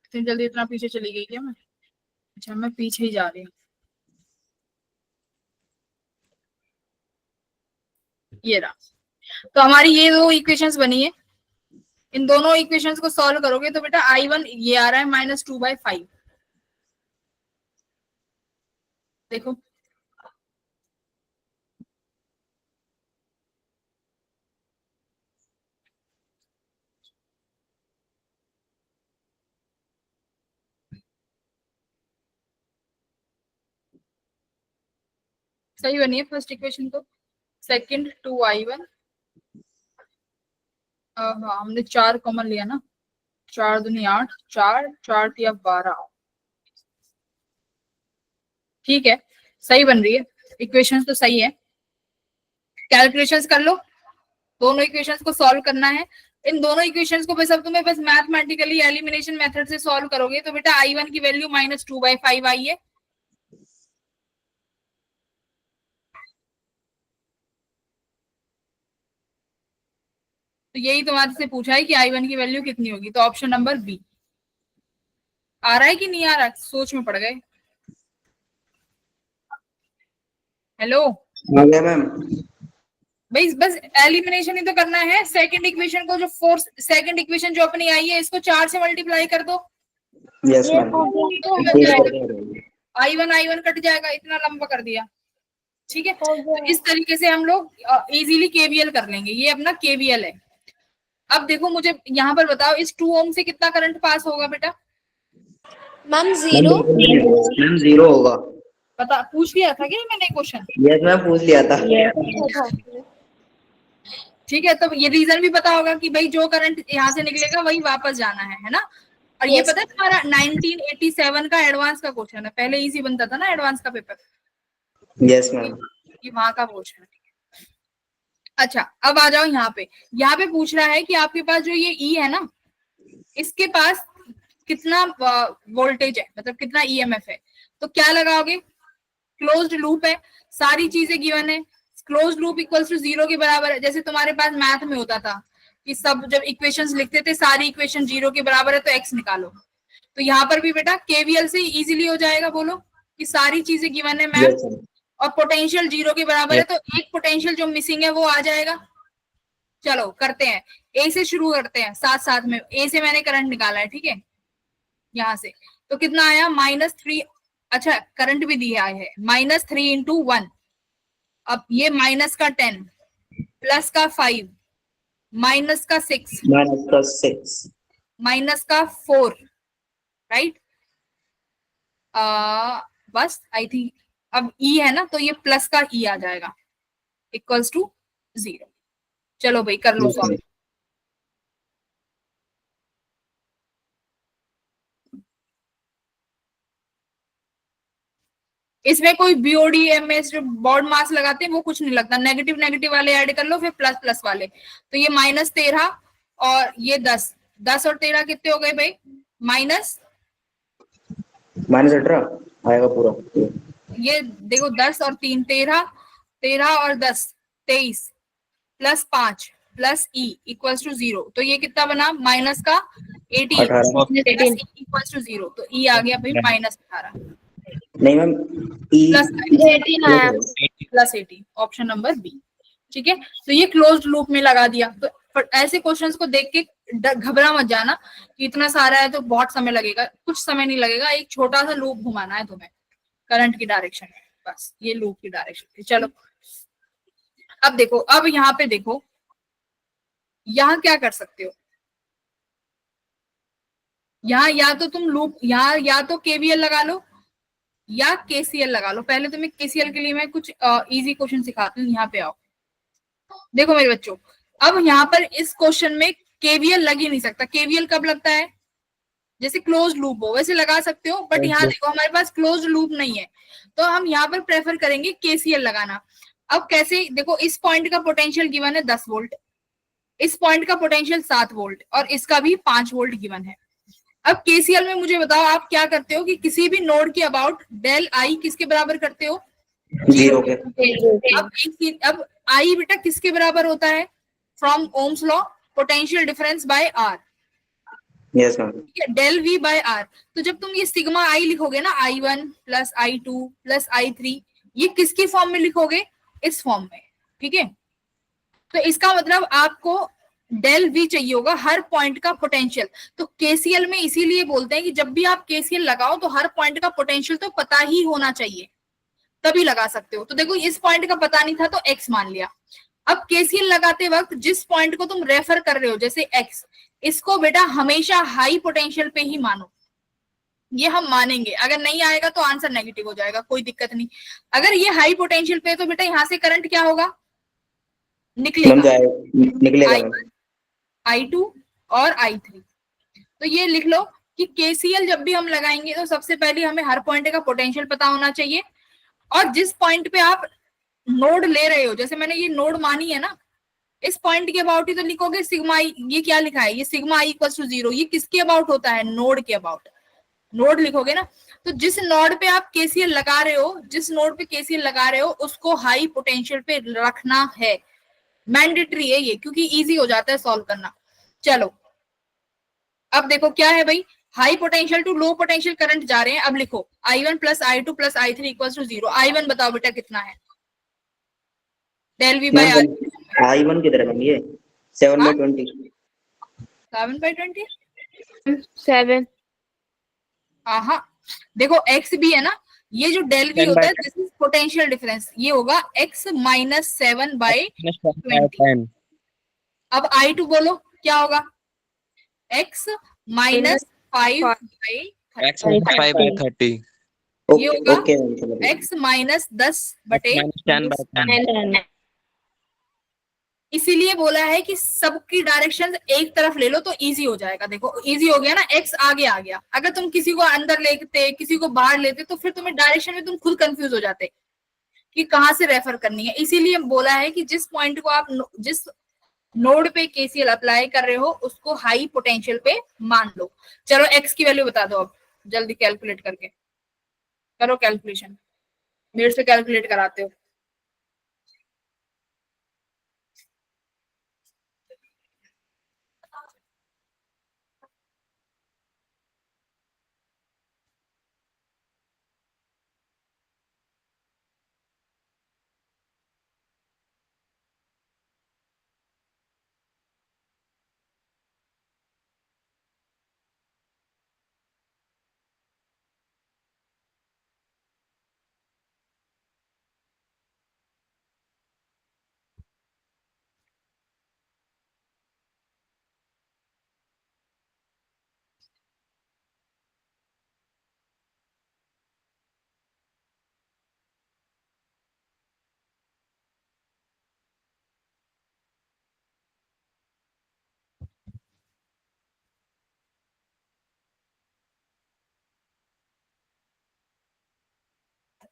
इतनी जल्दी इतना पीछे चली गई क्या मैं? अच्छा मैं पीछे ही जा रही हूँ। ये रहा। तो हमारी ये 2 इक्वेशंस बनी है, इन दोनों इक्वेशंस को सॉल्व करोगे तो बेटा I1 ये आ रहा है -2/5। देखो सही बनी है फर्स्ट इक्वेशन तो। सेकंड 2i1, हाँ हमने 4 कॉमन लिया ना, 4 दूनी 8, 4 तिया 12। ठीक है, सही बन रही है, इक्वेशंस तो सही है। कैलकुलेशंस कर लो, दोनों इक्वेशंस को सॉल्व करना है। इन दोनों इक्वेशंस को बस अब तुम्हें बस मैथमेटिकली एलिमिनेशन मेथड से सॉल्व करोगे तो बेटा i1 की वैल्यू -2/5 आई है। तो यही तुम्हारे से पूछा है कि i1 की वैल्यू कितनी होगी, तो ऑप्शन नंबर बी। आ रहा है कि नहीं आ रहा, सोच में पड़ गए। हेलो आ गया मैम। भाई, बस एलिमिनेशन ही तो करना है। सेकंड इक्वेशन को जो फोर्स, सेकंड इक्वेशन जो अपनी आई है इसको 4 से मल्टीप्लाई कर दो, यस मैम। i1 कट जाएगा, इतना लंबा कर दिया। ठीक है, हो तो गया। इस तरीके से हम लोग इजीली केवीएल कर लेंगे। ये अपना केवीएल है। अब देखो मुझे यहाँ पर बताओ, इस 2 ओम से कितना करंट पास होगा बेटा? मैम 0। मैम 0 होगा। पता पूछ लिया था क्या मैंने क्वेश्चन? यस मैम, पूछ लिया था। ठीक है, तो ये रीजन भी पता होगा कि भाई जो करंट यहाँ से निकलेगा वही वापस जाना है ना। और ये Yes. पता है तुम्हारा 1987 का एडवांस का क्वेश्चन है, पहले इजी बनता था ना एडवांस का पेपर, यस मैम। ये वहां का क्वेश्चन है। अच्छा, अब आ जाओ यहाँ पे पूछ रहा है कि आपके पास जो ये ई है ना, इसके पास कितना वोल्टेज है, मतलब कितना ईएमएफ है। तो क्या लगाओगे? क्लोज्ड लूप है, सारी चीजें गिवन है, क्लोज्ड लूप इक्वल्स टू 0 के बराबर है। जैसे तुम्हारे पास मैथ में होता था कि सब जब इक्वेशंस लिखते थे सारी इक्वेशन 0 के बराबर है तो x निकालो, तो यहाँ पर भी बेटा केवीएल से इजीली हो जाएगा। बोलो कि सारी चीजें गिवन है मैम, और पोटेंशियल 0 के बराबर है, तो एक पोटेंशियल जो मिसिंग है वो आ जाएगा। चलो करते हैं, ए से शुरू करते हैं साथ साथ में। ए से मैंने करंट निकाला है, ठीक है, यहाँ से तो कितना आया -3। अच्छा, करंट भी दिया है -3 × 1। अब ये माइनस का 10, प्लस का 5, माइनस का 6, माइनस का 4, राइट। बस आई थिंक अब ई है ना, तो ये प्लस का ई आ जाएगा इक्वल्स टू 0। चलो भाई कर लो सॉल्व। इसमें कोई बीओडी एमएस जो बोर्ड मास लगाते हैं वो कुछ नहीं लगता, नेगेटिव नेगेटिव वाले ऐड कर लो, फिर प्लस प्लस वाले। तो ये -13 और ये 10, 10 और 13 कितने हो गए भाई? -18 आएगा पूरा। ये देखो 10 और 3 13, 13 और 10 23, plus 5 plus E equals to 0। तो ये कितना बना? माइनस का 18 इक्वल्स टू 0। तो ई आ गया भाई -18। नहीं मैम, प्लस 18 आया, प्लस 18, ऑप्शन नंबर बी। ठीक है, तो ये क्लोज्ड लूप में लगा दिया। तो ऐसे क्वेश्चंस को देख के घबरा मत जाना कि इतना सारा है तो बहुत समय लगेगा, कुछ समय नहीं लगेगा। एक छोटा सा लूप घुमाना है तुम्हें करंट की डायरेक्शन में, बस ये लूप की डायरेक्शन थी। चलो अब देखो, अब यहाँ पे देखो, यहाँ क्या कर सकते हो, यहाँ या तो तुम लूप, यहाँ या तो केवीएल लगा लो या केसीएल लगा लो। पहले तुम्हें केसीएल के लिए मैं कुछ इजी क्वेश्चन सिखाती हूँ। यहाँ पे आओ, देखो मेरे बच्चों, अब यहाँ पर इस क्वेश्चन में केवीएल लग ही नहीं सकता। केवीएल कब लगता है? जैसे क्लोज लूप हो वैसे लगा सकते हो, बट यहाँ देखो हमारे पास क्लोज लूप नहीं है, तो हम यहाँ पर प्रेफर करेंगे केसीएल लगाना। अब कैसे? देखो इस पॉइंट का पोटेंशियल गिवन है 10 वोल्ट, इस पॉइंट का पोटेंशियल 7 वोल्ट और इसका भी 5 वोल्ट गिवन है। अब केसीएल में मुझे बताओ आप क्या करते हो कि किसी भी नोड के अबाउट डेल आई किसके बराबर करते हो? 0 के। अब आई बेटा किसके बराबर होता है? From Ohm's law, potential difference by R. Yes ma'am. Del V by R. तो जब तुम ये सिग्मा आई लिखोगे ना, I1 plus I2 plus I3, ये किसकी फॉर्म में लिखोगे? इस फॉर्म में, ठीक है। तो इसका मतलब आपको डेल वी चाहिए होगा हर पॉइंट का पोटेंशियल। तो केसीएल में इसीलिए बोलते हैं कि जब भी आप केसीएल लगाओ तो हर पॉइंट का पोटेंशियल तो पता ही होना चाहिए, तभी लगा सकते हो। तो देखो इस पॉइंट का पता नहीं था तो एक्स मान लिया। अब केसीएल लगाते वक्त जिस पॉइंट को तुम रेफर कर रहे हो जैसे एक्स, इसको बेटा हमेशा हाई पोटेंशियल पे ही मानो। ये हम मानेंगे, अगर नहीं आएगा तो आंसर नेगेटिव हो जाएगा, कोई दिक्कत नहीं। अगर ये हाई पोटेंशियल पे है तो बेटा यहाँ से करंट क्या होगा, मैम निकलेगा, जाए निकलेगा आई मैम। I2 और I3। तो ये लिख लो कि केसीएल जब भी हम लगाएंगे तो सबसे पहले हमें हर पॉइंट का पोटेंशियल पता होना चाहिए, और जिस पॉइंट पे आप नोड ले रहे हो, जैसे मैंने ये नोड मानी है ना, इस पॉइंट के अबाउट ही तो लिखोगे सिग्मा आई। ये क्या लिखा है, ये सिग्मा आई इक्वल टू 0, ये किसके अबाउट होता है, नोड के अबाउट, नोड लिखोगे ना। तो जिस नोड पे आप केसीएल लगा रहे हो, जिस नोड पे केसीएल लगा रहे हो उसको हाई पोटेंशियल पे रखना है, मैंडेटरी है ये, क्योंकि इजी हो जाता है सॉल्व करना। चलो अब देखो क्या है भाई, high potential to low potential current जा रहे हैं। अब लिखो I1 plus I2 plus I3 equal to 0। I1 बताओ बेटा कितना है, del V bye ma'am I1 किधर है मैम, ये 7/20। 7/20। 7। हाँ देखो x भी है ना, ये जो डेल वी होता है दिस इज पोटेंशियल डिफरेंस, ये होगा x माइनस 7/20। 10. अब I2 बोलो क्या होगा, x माइनस 5/30। X minus 5/30. ये होगा ओके मैम चलो। x माइनस 10 X बटे minus 10/10. 10। इसीलिए बोला है कि सबकी डायरेक्शन एक तरफ ले लो तो इजी हो जाएगा। देखो इजी हो गया ना, x आगे आ गया, अगर तुम किसी को अंदर लेते किसी को बाहर लेते तो फिर तुम्हें डायरेक्शन में तुम खुद कंफ्यूज हो जाते कि कहाँ से रेफर करनी है। इसीलिए बोला है कि जिस पॉइंट को आप जिस नोड पे केसीएल अप्लाई कर रहे हो उसको हाई पोटेंशियल पे मान लो। चलो x की वैल्यू बता दो, अब जल्दी कैलकुलेट करके करो कैलकुलेशन, मेरे से कैलकुलेट कराते हो।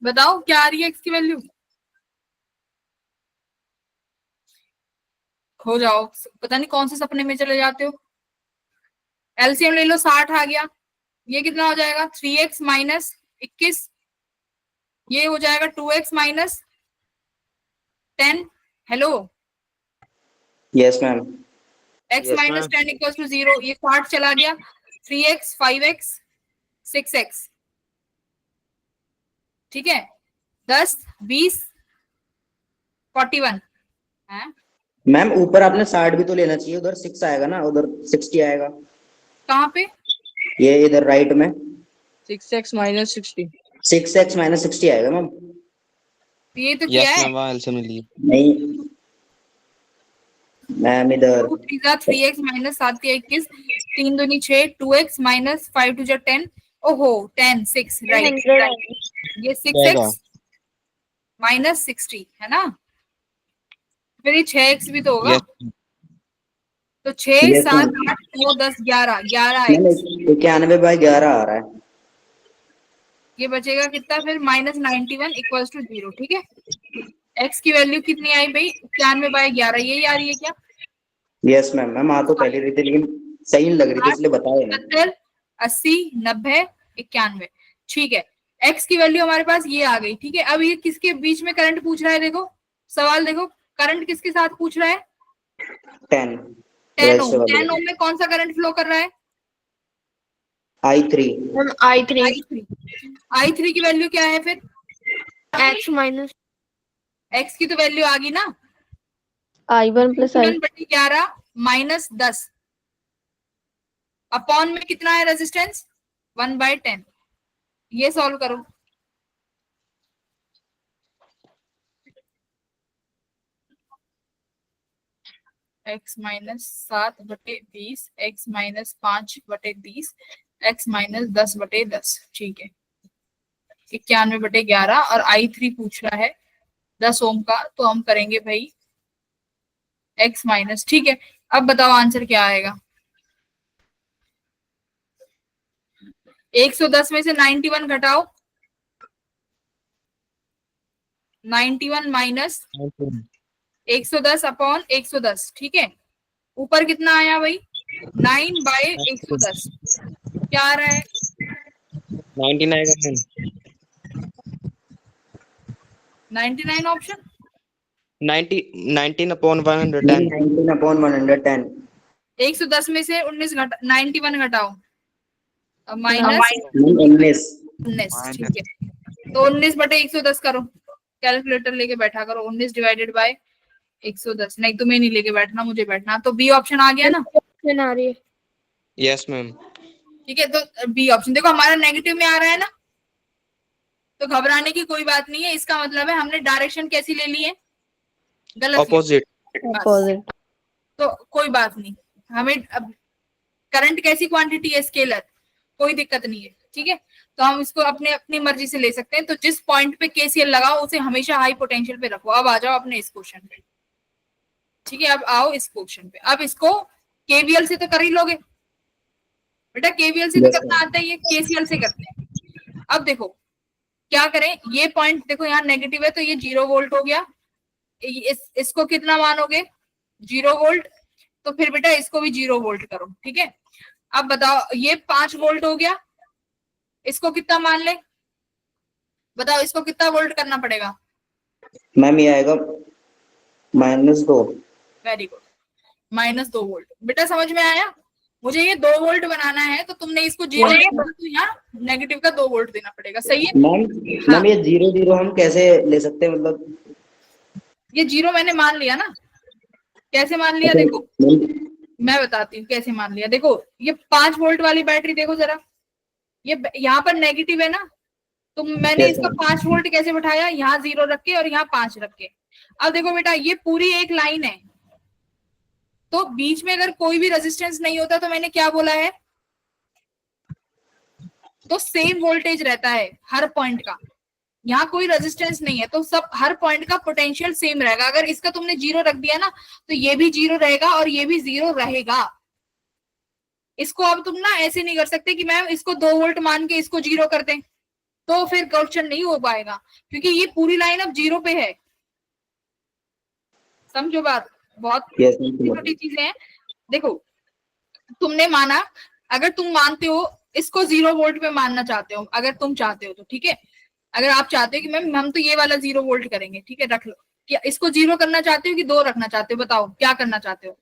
बताओ क्या आ रही है x की वैल्यू, खो जाओ, पता नहीं कौन से सपने में चले जाते हो। एलसीएम ले लो, 60 आ गया, ये कितना हो जाएगा 3x माइनस 21, ये हो जाएगा 2x minus 10। Hello, yes ma'am. x minus 10 equal to 0, ये 60 चला गया, 3x 5x 6x, ठीक है, 10 20 41 है। मैम ऊपर आपने 60 भी तो लेना चाहिए, उधर 6 आएगा ना, उधर 60 आएगा। कहाँ पे, ये इधर राइट में 6x minus 60. 6x माइनस 60 आएगा मैम। ये तो क्या Yes है, मैम, वहाँ LCM ली. नहीं मैम इधर 2 3 जा 3x माइनस 7 या 21, 3 दूनी 6, 2x माइनस 5 2 जा 10, ओहो 10 6 राइट, ये 6x माइनस 60 है ना, फिर ये 6x भी तो होगा। Yes. तो 6 Yes, 7 ma'am. 8 9 10 11 11 मैम x, 91/11 आ रहा है। ये बचेगा कितना फिर माइनस 91 इक्वल्स टू 0, ठीक है। x की वैल्यू कितनी आई भाई, 91/11, यही आ रही है क्या, यस मैम। मैम आ तो पहले रही थी लेकिन सही नहीं लग रही थी इसलिए बताया है। 70 80 90 91, ठीक है। x की वैल्यू हमारे पास ये आ गई, ठीक है। अब ये किसके बीच में करंट पूछ रहा है, देखो सवाल देखो, करंट किसके साथ पूछ रहा है, 10 10 ओम, 10 ओम में कौन सा करंट फ्लो कर रहा है, I3। I3 I3 की वैल्यू क्या है फिर, x माइनस x की तो वैल्यू आ गई ना, I1 plus I 11 minus 10 upon में कितना है रेजिस्टेंस 1/10, ये सॉल्व करो। x minus 7/20, x minus 5/20, x minus 10/10, ठीक है। 91/11 और I3 पूछ रहा है 10 ओम का, तो हम करेंगे भाई x माइनस, ठीक है। अब बताओ आंसर क्या आएगा। 110 में से 91 घटाओ, 91 माइनस 110 अपॉन 110, ठीक है। ऊपर कितना आया भाई, 9/110, क्या आ रहा है 99 99 ऑप्शन। 19 upon 110 19/110 110 में से 91 घटाओ, माइनस 19 19, ठीक है। तो 19/110 करो, कैलकुलेटर लेके बैठा करो। 19 डिवाइडेड बाय 110, नहीं तुम्हें नहीं लेके बैठना, मुझे बैठना। तो बी ऑप्शन आ गया ना, ऑप्शन आ रही है। yes मैम ठीक है। तो बी ऑप्शन देखो हमारा नेगेटिव में आ रहा है ना, तो घबराने की कोई बात नहीं है। इसका मतलब है हमने डायरेक्शन कैसी ले ली है, गलत opposite बस। अपोजिट। तो कोई बात नहीं, हमें अब करंट कैसी क्वांटिटी है, स्केलर, कोई दिक्कत नहीं है, ठीक है। तो हम इसको अपने अपनी मर्जी से ले सकते हैं। तो जिस पॉइंट पे केसीएल लगाओ उसे हमेशा हाई पोटेंशियल पे रखो। अब आ जाओ अपने इस क्वेश्चन पे, ठीक है। अब आओ इस क्वेश्चन पे। अब इसको केवीएल से तो कर ही लोगे बेटा, केवीएल से तो Yes, करना आता है, ये केसीएल से करते हैं। अब देखो क्या करें, ये पॉइंट देखो यहाँ नेगेटिव है, तो ये 0 वोल्ट हो गया। इसको कितना मानोगे, 0 वोल्ट। तो फिर बेटा इसको भी 0 वोल्ट करो, ठीक है। अब बताओ ये 5 वोल्ट हो गया, इसको कितना मान ले, बताओ इसको कितना वोल्ट करना पड़ेगा। मैम ये आएगा -2। Very good, -2 volt. बेटा समझ में आया, मुझे ये 2 वोल्ट बनाना है, तो तुमने इसको 0 तो यहाँ नेगेटिव का 2 वोल्ट देना पड़ेगा, सही है। मैम ये 0 हम कैसे ले सकते हैं, मतलब ये 0 मैंने मान लिया ना, कैसे मान लिया देखो, मैं बताती हूँ कैसे मान लिया। देखो ये 5 वोल्ट वाली बैटरी देखो जरा, ये यहाँ पर नेगेटिव है ना, तो मैंने Yes, इसका ma'am. 5 वोल्ट कैसे बैठाया, यहाँ 0 रख के और यहाँ 5 रख के। अब देखो बेटा ये पूरी एक लाइन है, तो बीच में अगर कोई भी रेजिस्टेंस नहीं होता, तो मैंने क्या बोला है, तो सेम वोल्टेज रहता है हर पॉइंट का। यहाँ कोई रेजिस्टेंस नहीं है, तो सब हर पॉइंट का पोटेंशियल सेम रहेगा। अगर इसका तुमने 0 रख दिया ना, तो ये भी 0 रहेगा और ये भी 0 रहेगा। इसको अब तुम ना ऐसे नहीं कर सकते कि मैम इसको 2 वोल्ट मान के इसको 0 कर दें, तो फिर क्वेश्चन नहीं हो पाएगा, क्योंकि ये पूरी लाइन अब 0 पे है। समझो बात, बहुत Yes, ma'am. छोटी चीजें हैं। देखो तुमने माना, अगर तुम मानते हो इसको 0 वोल्ट पे मानना चाहते हो, अगर तुम चाहते हो तो ठीक है। अगर आप चाहते हो कि मैम हम तो ये वाला 0 वोल्ट करेंगे, ठीक है, रख लो। क्या इसको 0 करना चाहते हो कि 2 रखना चाहते हो, बताओ क्या करना चाहते हो,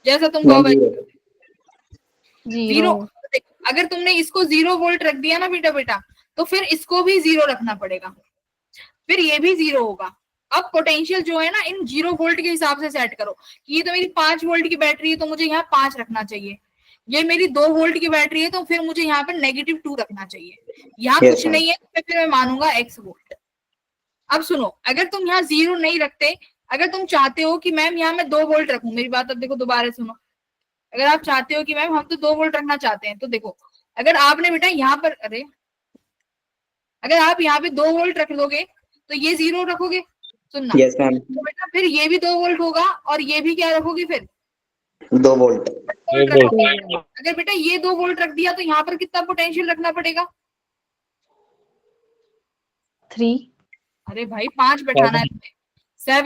जैसा तुम कहो भाई। 0, अगर तुमने इसको 0 वोल्ट रख दिया ना बेटा, तो फिर इसको भी 0 रखना पड़ेगा, फिर ये भी 0 होगा। अब पोटेंशियल जो है ना इन 0 वोल्ट के हिसाब से सेट करो कि ये तो मेरी 5 वोल्ट की बैटरी है, तो मुझे यहाँ 5 रखना चाहिए। ये मेरी 2 वोल्ट की बैटरी है, तो फिर मुझे यहाँ पर -2 रखना चाहिए। यहाँ Yes, कुछ ma'am. नहीं है, तो फिर मैं मानूंगा x वोल्ट। अब सुनो, अगर तुम यहाँ 0 नहीं रखते, अगर तुम चाहते हो कि मैम यहाँ मैं 2 वोल्ट रखूं, मेरी बात अब देखो दोबारा सुनो। अगर आप चाहते हो कि मैम हम तो 2 वोल्ट रखना चाहते हैं, तो देखो अगर आपने बेटा यहाँ पर, अरे अगर आप यहाँ पे 2 वोल्ट रख लोगे, तो ये 0 रखोगे, सुनना। Yes, ma'am. तो बेटा फिर ये भी 2 वोल्ट होगा और ये भी क्या रखोगे, फिर 2 वोल्ट। वोल्ट रखोगे। अगर बेटा ये 2 वोल्ट रख दिया, तो यहाँ पर कितना पोटेंशियल रखना पड़ेगा, 3। अरे भाई 5 बैठाना है, 7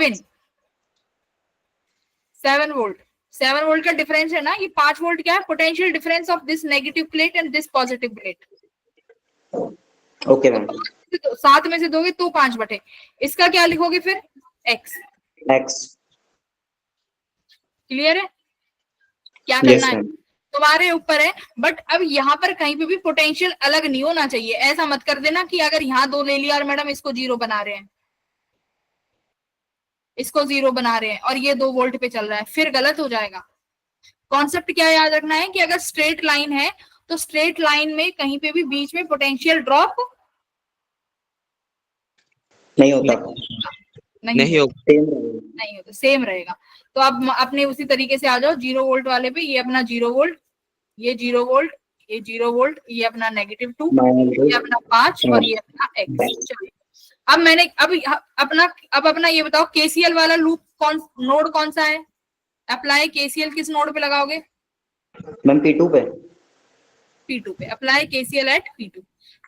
वोल्ट। 7 वोल्ट का डिफरेंस है ना, ये 5 वोल्ट क्या है, potential difference of this negative plate and this positive plate. Okay ma'am. 7 में से दोगे तो 5 बटे, इसका क्या लिखोगे फिर, x। x। क्लियर है, क्या Yes, करना है ma'am. तुम्हारे ऊपर है। बट अब यहाँ पर कहीं पे भी पोटेंशियल अलग नहीं होना चाहिए। ऐसा मत कर देना कि अगर यहाँ 2 ले लिया और मैडम इसको 0 बना रहे हैं, इसको 0 बना रहे हैं और ये 2 वोल्ट पे चल रहा है, फिर गलत हो जाएगा। कॉन्सेप्ट क्या याद रखना है कि अगर स्ट्रेट लाइन है, तो स्ट्रेट लाइन में कहीं पे भी बीच में पोटेंशियल ड्रॉप नहीं होता। नहीं होगा Same रहेगा। नहीं होता, सेम रहेगा। तो अब अपने उसी तरीके से आ जाओ 0 वोल्ट वाले पे, ये अपना 0 वोल्ट, ये 0 वोल्ट, ये 0 वोल्ट, ये अपना -2, -2 ये अपना 5 और ये अपना x। चलिए अब मैंने अब अपना ये बताओ केसीएल वाला लूप नोड कौन सा है? अप्लाई केसीएल किस नोड पे लगाओगे? मैम P2 पे। P2 पे। Apply KCL at P2।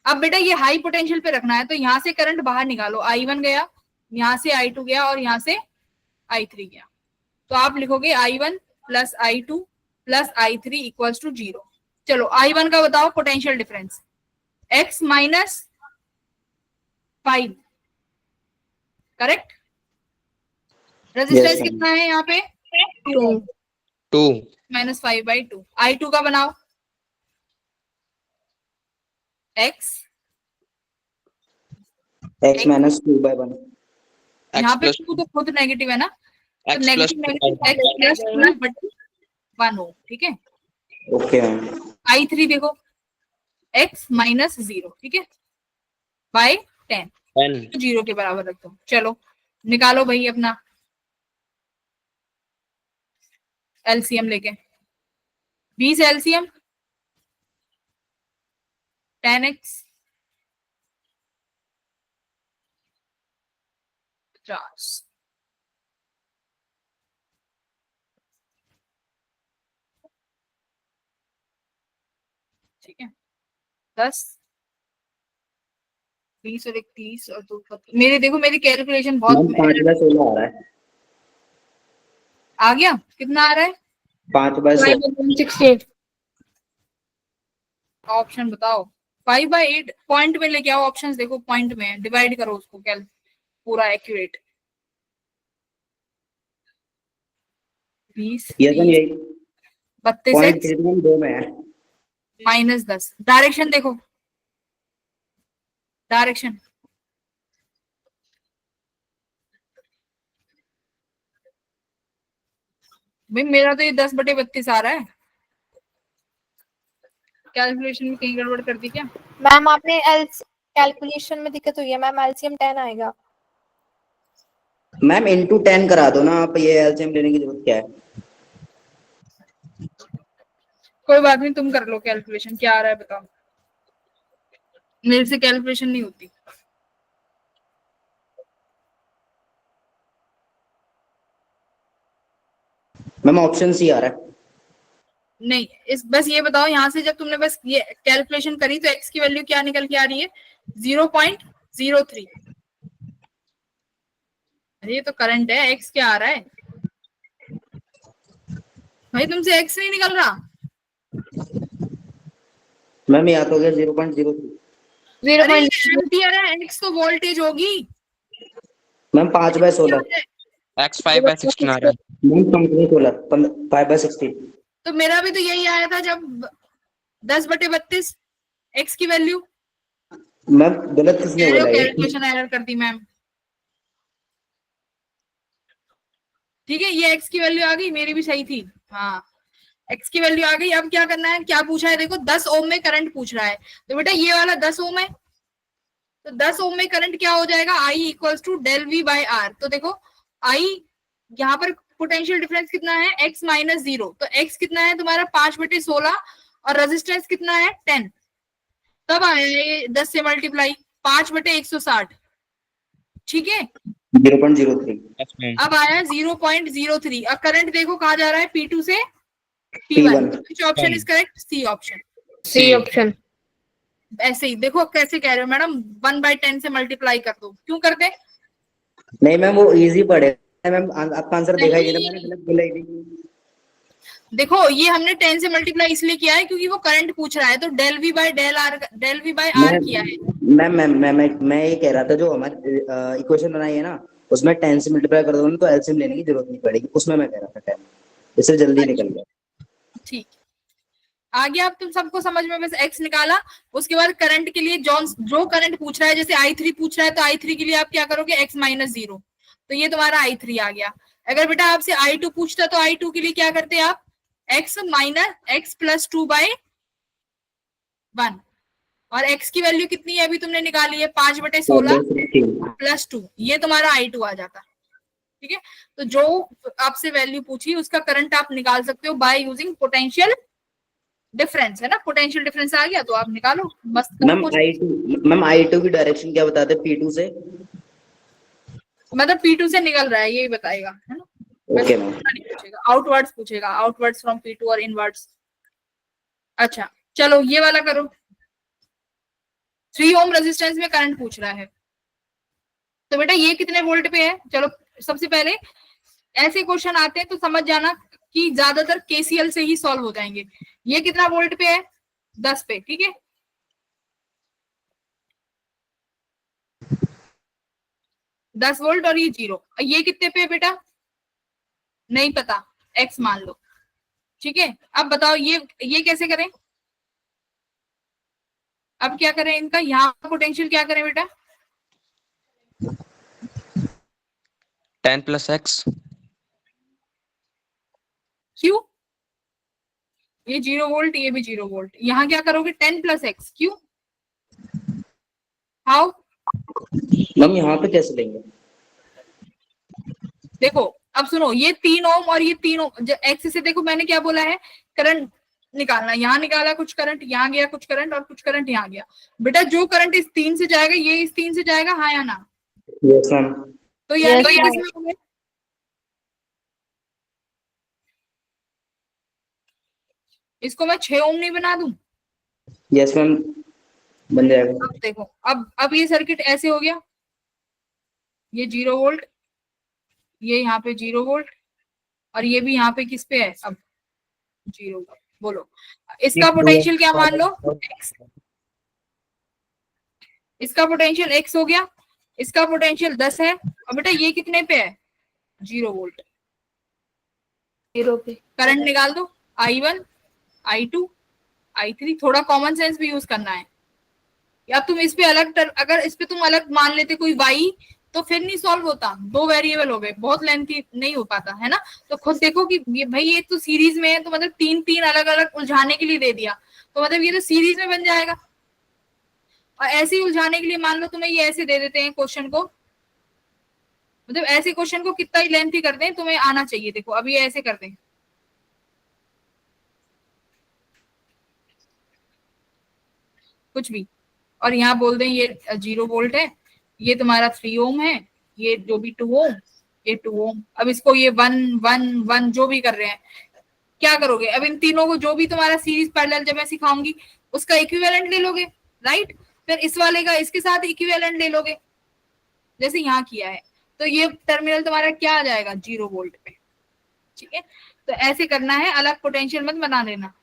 अब बेटा ये हाई पोटेंशियल पे रखना है, तो यहाँ से करंट बाहर निकालो। I1 गया, यहाँ से I2 गया और यहाँ से I3 गया। तो आप लिखोगे I1 plus I2 plus I3 equals to 0। चलो I1 का बताओ potential difference, x minus 5, correct. Resistance Yes, कितना है यहाँ पे? 2 2 -5/2। I2 का बनाओ, x x - 2/1। यहाँ पे plus 2 तो खुद नेगेटिव है ना, तो x plus negative x plus 2/1 हो, ठीक है। Okay ma'am. I3 देखो, x माइनस 0, ठीक है, बाय 10, 10 तो 0 के बराबर रख दो। चलो निकालो भाई अपना एलसीएम लेके, 20 एलसीएम 10x 50, ठीक है, 10 20 और 30 और 2 मेरे देखो मेरी कैलकुलेशन बहुत मैम 5/16 आ रहा है। आ गया। कितना आ रहा है? 5/16। 168। ऑप्शन बताओ। 5/8 पॉइंट में लेके आओ, ऑप्शंस देखो पॉइंट में डिवाइड करो उसको, क्या पूरा एक्यूरेट। 20 ये तो 30 यही 32 पॉइंट x 2 में है। -10। डायरेक्शन देखो, डायरेक्शन भाई मेरा तो ये 10/32 आ रहा है। कैलकुलेशन में कहीं गड़बड़ कर दी क्या? मैम आपने कैलकुलेशन में दिक्कत हुई है मैम, एलसीएम 10 आएगा। मैम इंटू 10 करा दो ना आप, ये एलसीएम लेने की जरूरत क्या है? कोई बात नहीं, तुम कर लो कैलकुलेशन, क्या आ रहा है बताओ, मेरे से कैलकुलेशन नहीं होती। मैम ऑप्शन सी आ रहा है। नहीं, इस बस ये बताओ यहाँ से जब तुमने बस ये कैलकुलेशन करी तो x की वैल्यू क्या निकल के आ रही है? 0.03। अरे ये तो करंट है, x क्या आ रहा है भाई? तुमसे x नहीं निकल रहा। मैम या तो हो गया 0.03। अरे ये एम्पियर है, x तो वोल्टेज होगी। मैम 5/16। x 5/16 आ रहा है। मैम 5/16। तो मेरा भी तो यही आया था जब 10/32 x की वैल्यू। मैम गलत किसने बोला ये? कैलकुलेशन एरर कर दी मैम। ठीक है, ये x की वैल्यू आ गई, मेरी भी सही थी। हाँ x की वैल्यू आ गई। अब क्या करना है, क्या पूछा है देखो, 10 ओम में करंट पूछ रहा है, तो बेटा ये वाला 10 ओम है, तो 10 ओम में करंट क्या हो जाएगा? I equals to del V/R। तो देखो I यहाँ पर पोटेंशियल डिफरेंस कितना है? x -0, तो x कितना है तुम्हारा? 5/16 और रेजिस्टेंस कितना है? 10। तब आया ये 10 से मल्टीप्लाई 5/160, ठीक है। 0.03। Yes, ma'am. अब आया 0.03। अब करंट देखो कहा जा रहा है, P2 से P1। P1। Which option is correct? C option. C option. ऐसे ही देखो कैसे कह रहे हो मैडम, 1/10 से मल्टीप्लाई कर दो, क्यों करते? नहीं मैम वो इजी पड़े मैम, आपका आंसर देखा ही नहीं, मैंने गलत बोला ही नहीं। देखो ये हमने 10 से मल्टीप्लाई इसलिए किया है क्योंकि वो करंट पूछ रहा है, तो del V/R किया है। मैं ये कह रहा था, जो हमारी इक्वेशन बनाई है ना, उसमें 10 से मल्टीप्लाई कर दो ना तो एलसीएम लेने की जरूरत नहीं पड़ेगी, उसमें मैं कह रहा था 10, इससे जल्दी निकल गया। ठीक, आ गया अब तुम सबको समझ में। बस x निकाला, उसके बाद करंट के लिए जो करंट पूछ रहा है, जैसे I3 पूछ रहा है, तो I3 के लिए आप क्या करोगे? x -0, तो ये तुम्हारा I3 आ गया। अगर बेटा आपसे I2 पूछता तो I2 के लिए क्या करते आप? x + 2/1, और x की वैल्यू कितनी है अभी तुमने निकाली है? 5/16 + 2, ये तुम्हारा I2 आ जाता। ठीक है, तो जो आपसे वैल्यू पूछी उसका करंट आप निकाल सकते हो बाय यूजिंग पोटेंशियल डिफरेंस है ना, पोटेंशियल डिफरेंस आ गया तो आप निकालो, मस्त करो मैम कुछ। I2 की डायरेक्शन क्या बताते P2 से? मतलब P2 से निकल रहा है यही बताएगा, है ना। Okay ma'am. पूछेगा आउटवर्ड्स, पूछेगा आउटवर्ड्स फ्रॉम P2 और इनवर्ड्स। अच्छा चलो ये वाला करो, 3 ओम रेजिस्टेंस में करंट पूछ रहा है, तो बेटा ये कितने वोल्ट पे है। चलो सबसे पहले ऐसे क्वेश्चन आते हैं तो समझ जाना कि ज्यादातर केसीएल से ही सॉल्व हो जाएंगे। ये कितना वोल्ट पे है, 10 पे, ठीक है। 10 वोल्ट और ये 0, ये कितने पे है बेटा, नहीं पता, एक्स मान लो, ठीक है। अब बताओ ये कैसे करें, अब क्या करें इनका, यहाँ पोटेंशियल क्या करें बेटा, 10 plus x. क्यों, ये 0 वोल्ट ये भी 0 वोल्ट, यहाँ क्या करोगे 10 प्लस एक्स, क्यों, हाउ। मैम यहाँ पे कैसे लेंगे? देखो अब सुनो, ये 3 ओम और ये 3 ओम, एक्स से देखो मैंने क्या बोला है, करंट निकालना, यहाँ निकाला कुछ करंट, यहाँ गया कुछ करंट और कुछ करंट यहाँ गया। बेटा जो करंट इस 3 से जाएगा ये इस 3 से जाएगा, हाँ या ना। Yes ma'am. तो यानी Yes, ये ma'am. किसमें होंगे, इसको मैं 6 ओम नहीं बना दूं। यस मैम, बन जाएगा। अब देखो अब ये सर्किट ऐसे हो गया, ये 0 वोल्ट, ये यहाँ पे 0 वोल्ट और ये भी यहाँ पे किस पे है अब 0 वोल्ट। बोलो इसका पोटेंशियल क्या मान लो, x, इसका पोटेंशियल x हो गया, इसका पोटेंशियल 10 है और बेटा ये कितने पे है 0 वोल्ट। 0 पे। करंट निकाल दो, I1 I2 I3, थोड़ा कॉमन सेंस भी यूज करना है। या तुम इस पे अलग अगर इस पे तुम अलग मान लेते कोई y तो फिर नहीं सॉल्व होता, 2 वेरिएबल हो गए, बहुत लेंथी नहीं हो पाता है ना। तो खुद देखो कि ये भाई ये तो सीरीज में है, तो मतलब 3 अलग अलग उलझाने के लिए दे दिया, तो मतलब ये तो सीरीज में बन जाएगा। और ऐसे ही उलझाने के लिए मान लो तुम्हें ये ऐसे दे देते हैं क्वेश्चन को, मतलब ऐसे क्वेश्चन को कितना ही लेंथी कर दें तुम्हें आना चाहिए। देखो अब ये ऐसे कर दें, कुछ भी, और यहाँ बोल दें ये 0 वोल्ट है, ये तुम्हारा 3 ओम है, ये जो भी 2 ओम, ये 2 ओम। अब इसको ये 1 1 1 जो भी कर रहे हैं, क्या करोगे, अब इन तीनों को जो भी तुम्हारा सीरीज पैरेलल जब मैं सिखाऊंगी उसका इक्विवेलेंट ले लोगे, राइट। फिर इस वाले का इसके साथ इक्विवेलेंट ले लोगे, जैसे यहाँ किया है। तो ये टर्मिनल तुम्हारा क्या आ जाएगा 0 वोल्ट पे, ठीक है। तो ऐसे करना है, अलग पोटेंशियल मत बना लेना।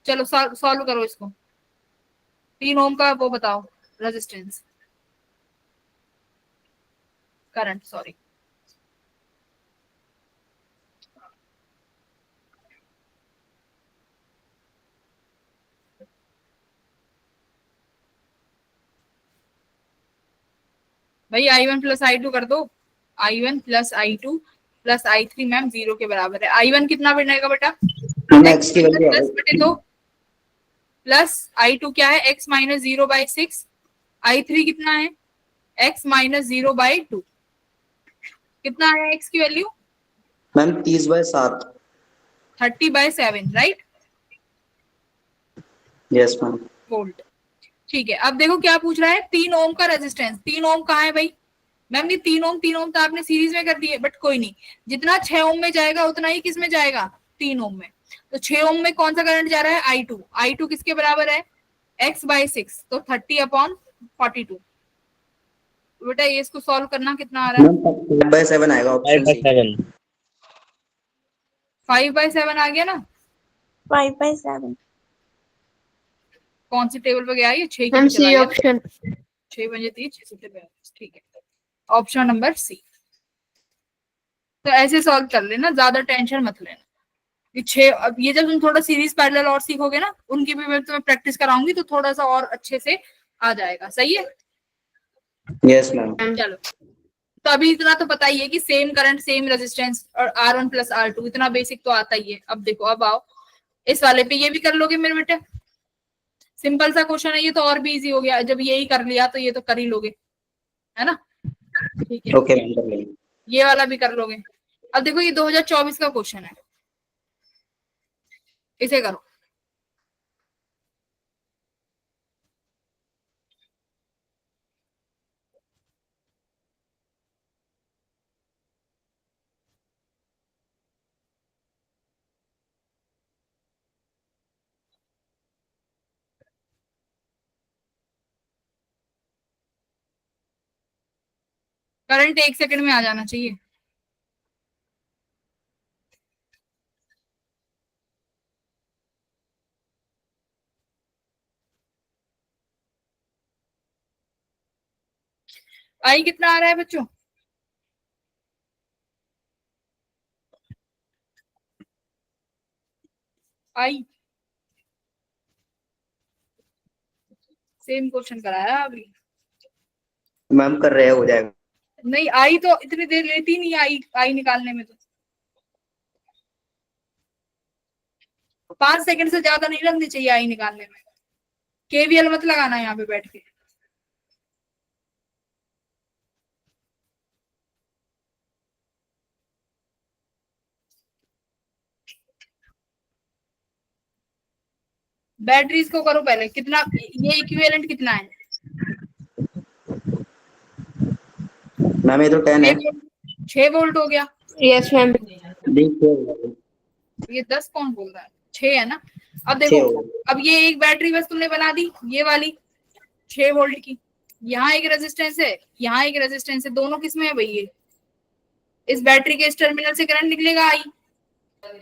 चलो सॉल्व करो इसको, 3 ओम का वो बताओ रेजिस्टेंस, करंट सॉरी, भाई I1 प्लस I2 कर दो, I1 plus I2 plus I3 ma'am 0 के बराबर है। I1 कितना बनेगा बेटा, एक्स की वैल्यू 10 बटे 2 प्लस I2 क्या है x माइनस 0/6, I3 कितना है x माइनस 0/2, कितना है x की value ma'am 30/7। 30/7, right, yes ma'am. Volt. ठीक है, अब देखो क्या पूछ रहा है, 3 ओम का रेजिस्टेंस, 3 ओम कहाँ है भाई, मैम ये 3 ओम तो आपने सीरीज में कर दिए, बट कोई नहीं, जितना 6 ओम में जाएगा उतना ही किस में जाएगा 3 ओम में। तो 6 ओम में कौन सा करंट जा रहा है I2 किसके बराबर है x/6, तो 30/42। बेटा ये इसको सॉल्व करना कितना आ रहा है, 5/7 आएगा ऑप्शन सी। 5/7 आ गया ना। 5/7। कौन सी टेबल पे गया, ये 6 मैम की चला सी गया, ऑप्शन। 6 बजे थी 6 से 42, ठीक है, ऑप्शन नंबर सी। तो ऐसे सॉल्व कर लेना, ज्यादा टेंशन मत लेना। ये 6, अब ये जब तुम थोड़ा सीरीज पैरेलल और सीखोगे ना, उनकी भी मैं तुम्हें प्रैक्टिस कराऊंगी तो थोड़ा सा और अच्छे से आ जाएगा, सही है। Yes ma'am. चलो तो अभी इतना तो पता ही है कि सेम करंट सेम रेजिस्टेंस और R1 प्लस R2, इतना बेसिक तो आता ही है। अब देखो अब आओ इस वाले पे, ये भी कर लोगे मेरे बेटे, सिंपल सा क्वेश्चन है ये तो, और भी इजी हो गया, जब यही कर लिया तो ये तो कर ही लोगे, है ना, ठीक है। ओके मैम, कर लेंगे। ये वाला भी कर लोगे। अब देखो ये 2024 का क्वेश्चन है, इसे करो, करंट 1 सेकंड में आ जाना चाहिए। आई कितना आ रहा है बच्चों? आई सेम क्वेश्चन कराया अभी। मैम कर रहे हैं, हो जाएगा। नहीं, आई तो इतनी देर लेती नहीं, आई निकालने में तो 5 सेकंड से ज्यादा नहीं लगनी चाहिए आई निकालने में। केवीएल मत लगाना यहाँ पे बैठ के। बैटरीज को करो पहले, कितना ये इक्विवेलेंट कितना है? मैम ये तो 10 है। 6 वोल्ट हो गया। Yes ma'am. ये 10 कौन बोल रहा है? 6 है ना। अब 6 देखो, हो गया। अब ये एक बैटरी बस तुमने बना दी, ये वाली 6 वोल्ट की। यहाँ एक रेजिस्टेंस है, यहाँ एक रेजिस्टेंस है, दोनों किसमें है भाई? ये इस बैटरी के इस टर्मिनल से करंट निकलेगा आई,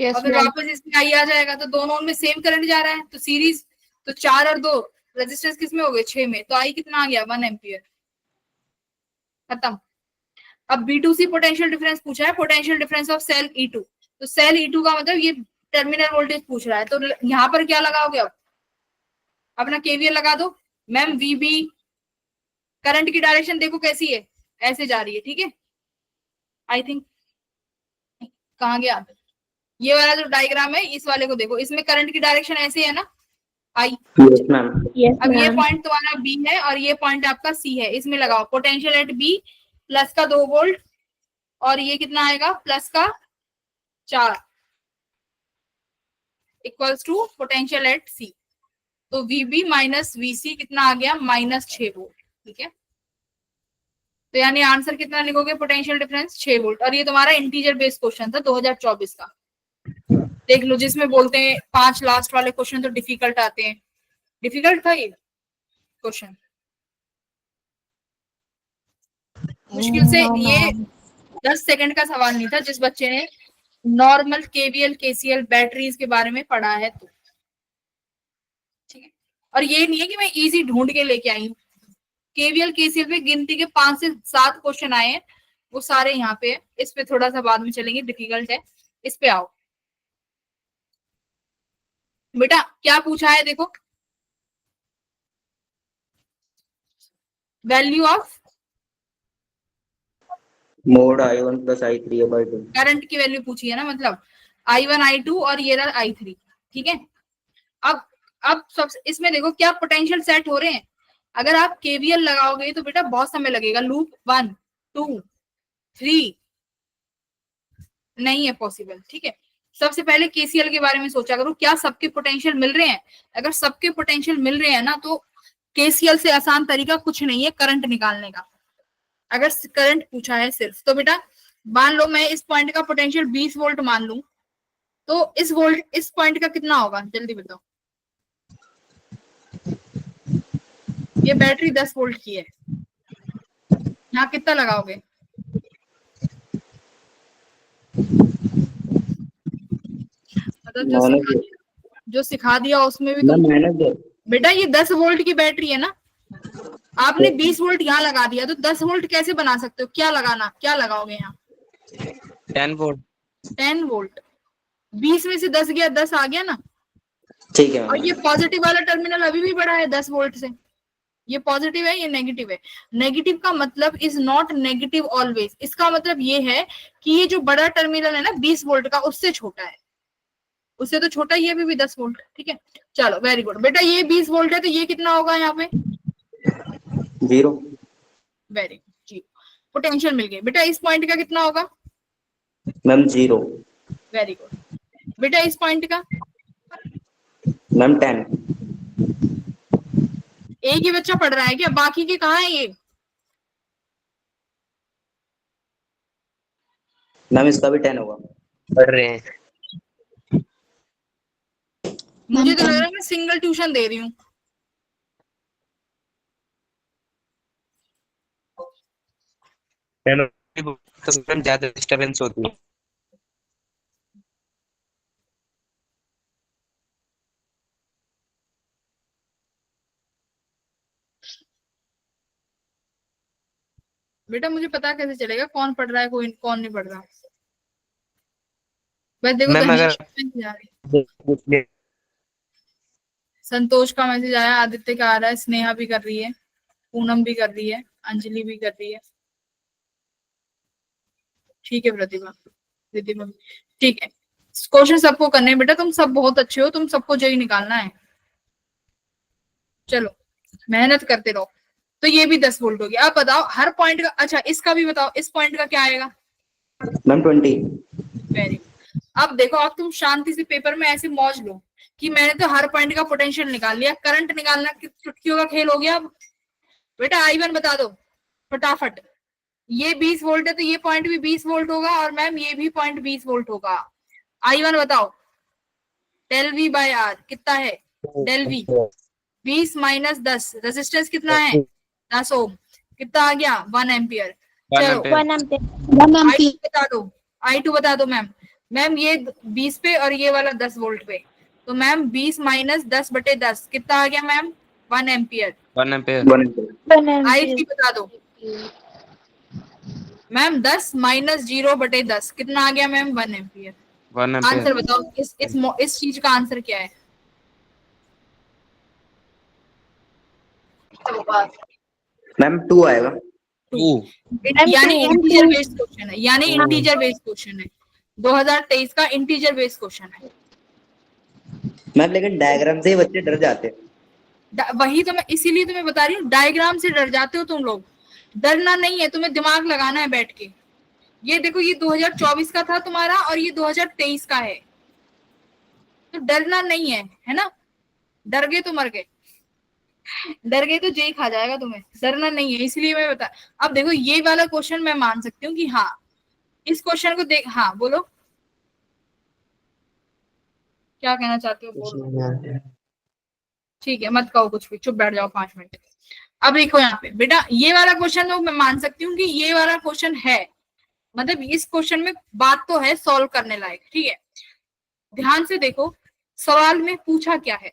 यस और फिर मैम। वापस इसमें आई आ जाएगा, तो दोनों में सेम करंट जा रहा है, तो सीरीज, तो 4 और 2 रेजिस्टेंस किसमें हो गए? 6 में। तो आई कितना आ गया? 1 एम्पियर। खत्म। अब B2C पोटेंशियल डिफरेंस पूछा है, potential difference of cell E2। तो सेल E2 का मतलब ये टर्मिनल वोल्टेज पूछ रहा है, तो यहाँ पर क्या लगाओगे? अब अपना केवीएल लगा दो। मैम VB करंट की डायरेक्शन देखो कैसी है, ऐसे जा रही है, ठीक है। आई थिंक कहाँ गया ये वाला जो डायग्राम है, इस वाले को देखो, इसमें करंट की डायरेक्शन ऐसे है ना, आई। Yes ma'am. यस अब ये मैम। पॉइंट तुम्हारा B है और ये पॉइंट आपका C है, इसमें लगाओ पोटेंशियल एट B प्लस का 2 वोल्ट, और ये कितना आएगा? प्लस का 4 equals to potential at C। तो VB माइनस VC कितना आ गया? -6 वोल्ट, ठीक है। तो यानी आंसर कितना लिखोगे? Potential difference 6 volt. और ये तुम्हारा इंटीजर बेस्ड क्वेश्चन था 2024 का। देख लो, जिसमें बोलते हैं 5 लास्ट वाले क्वेश्चन तो डिफिकल्ट आते हैं। डिफिकल्ट था ये क्वेश्चन, मुश्किल से ये 10 सेकंड का सवाल नहीं था, जिस बच्चे ने नॉर्मल केवीएल केसीएल बैटरीज के बारे में पढ़ा है तो, ठीक है। और ये नहीं है कि मैं इजी ढूंढ के लेके आई हूँ, केवीएल केसीएल पे गिनती के 5 से 7 क्वेश्चन आए हैं, वो सारे यहाँ पे है। इस पे थोड़ा सा बाद में चलेंगे, डिफिकल्ट है, इस पे आओ। बेटा क्या पूछा है देखो, value of mode I1 plus I3/2। Current की वैल्यू पूछी है ना, मतलब I1 I2 और ये रहा I3, ठीक है। अब सब इसमें देखो क्या पोटेंशियल सेट हो रहे हैं। अगर आप केवीएल लगाओगे तो बेटा बहुत समय लगेगा, लूप 1 2 3 नहीं है पॉसिबल, ठीक है। सबसे पहले केसीएल के बारे में सोचा करो, क्या सबके पोटेंशियल मिल रहे हैं? अगर सबके पोटेंशियल मिल रहे हैं ना, तो केसीएल से आसान तरीका कुछ नहीं है करंट निकालने का। अगर करंट पूछा है सिर्फ, तो बेटा मान लो मैं इस पॉइंट का पोटेंशियल 20 वोल्ट मान लूं, तो इस पॉइंट का कितना होगा? जल्दी बताओ। ये बैटरी 10 वोल्ट की है, यहाँ कितना लगाओगे? मतलब जो सिखा दिया उसमें भी तुम, बेटा ये 10 वोल्ट की बैटरी है ना, आपने 20 वोल्ट यहाँ लगा दिया, तो 10 वोल्ट कैसे बना सकते हो? क्या लगाना, क्या लगाओगे यहाँ? 10 वोल्ट। 10 वोल्ट, 20 में से 10 गया, 10 आ गया ना। ठीक है और मैम। ये पॉजिटिव वाला टर्मिनल अभी भी बड़ा है 10 वोल्ट से, ये पॉजिटिव है, ये नेगेटिव है। नेगेटिव का मतलब इज नॉट नेगेटिव ऑलवेज, इसका मतलब ये है कि ये जो बड़ा टर्मिनल है ना 20 वोल्ट का, उससे छोटा है, उससे तो छोटा ही है, अभी भी 10 वोल्ट, ठीक है। चलो वेरी गुड बेटा, ये 20 वोल्ट है, तो ये कितना होगा यहाँ पे? 0। वेरी गुड, जी। पोटेंशियल मिल गई बेटा। इस पॉइंट का कितना होगा? मैम 0। वेरी गुड बेटा। इस पॉइंट का? मैम 10। एक ही बच्चा पढ़ रहा है क्या? बाकी के कहाँ है ये? मैम इसका भी 10 होगा। पढ़ रहे हैं। मुझे तो लग रहा है मैं सिंगल ट्यूशन दे रही हूँ। मैम तो मैम ज्यादा डिस्टरबेंस होती है। बेटा मुझे पता कैसे चलेगा कौन पढ़ रहा है कोई कौन नहीं पढ़ रहा? बस देखो मैम अगर तनीष का मैसेज आ रही है, संतोष का मैसेज आया, आदित्य का आ रहा है, स्नेहा भी कर रही है, पूनम भी कर रही है, अंजलि भी कर रही है। ठीक है प्रतिभा, प्रतिभा ठीक है। क्वेश्चन सबको करने हैं बेटा, तुम सब बहुत अच्छे हो, तुम सबको जेई निकालना है। चलो मेहनत करते रहो। तो ये भी 10 वोल्ट हो गया। अब बताओ हर पॉइंट का, अच्छा इसका भी बताओ, इस पॉइंट का क्या आएगा? मैम 20। Very good. अब देखो, अब तुम शांति से पेपर में ऐसे मौज लो कि मैंने तो हर पॉइंट का पोटेंशियल निकाल लिया, करंट निकालना चुटकियों का खेल हो गया। अब बेटा I1 बता दो फटाफट। ये 20 वोल्ट है तो ये पॉइंट भी 20 वोल्ट होगा, और मैम ये भी पॉइंट 20 वोल्ट होगा। I1 बताओ। डेल वी बाय आर कितना है? डेल वी 20 माइनस 10, रेजिस्टेंस कितना है? 10 ओम। कितना आ गया? 1 एम्पियर। चलो 1 एम्पियर। I2 बता दो, I2 बता दो मैम। मैम ये 20 पे और ये वाला 10 वोल्ट पे, तो मैम 20 माइनस 10 बटे 10 कितना आ गया ma'am? 1 ampere. 1 ampere. 1 ampere. I3 बता दो मैम। 10 माइनस 0 बटे 10 कितना आ गया मैम? 1 एम्पियर। 1 answer ampere. बताओ, इस चीज का आंसर क्या है? मैम 2 आएगा। 2 यानी इंटीजर बेस्ड क्वेश्चन है, यानी इंटीजर बेस्ड क्वेश्चन है, 2023 का इंटीजर बेस्ड क्वेश्चन है। मैम लेकिन डायग्राम से ही बच्चे डर जाते हैं। वही तो मैं इसीलिए तुम्हें बता रही हूँ, डायग्राम से डर जाते हो तुम लोग। डरना नहीं है, तुम्हें दिमाग लगाना है बैठ के। ये देखो, ये 2024 का था तुम्हारा और ये 2023 का है, तो डरना नहीं है ना? डर गए तो मर गए, डर गए तो जेई खा जाएगा तुम्हें। डरना नहीं है, इसलिए मैं बता। अब देखो ये वाला क्वेश्चन मैं मान सकती हूँ कि हाँ, इस क्वेश्चन को देख। हाँ बोलो, क्या कहना चाहते हो? बोलो। ठीक है, मत कहो कुछ भी, चुप बैठ जाओ 5 मिनट। अब देखो यहाँ पे बेटा, ये वाला क्वेश्चन तो मैं मान सकती हूँ कि ये वाला क्वेश्चन है, मतलब इस क्वेश्चन में बात तो है सॉल्व करने लायक। ठीक है, ध्यान से देखो सवाल में पूछा क्या है।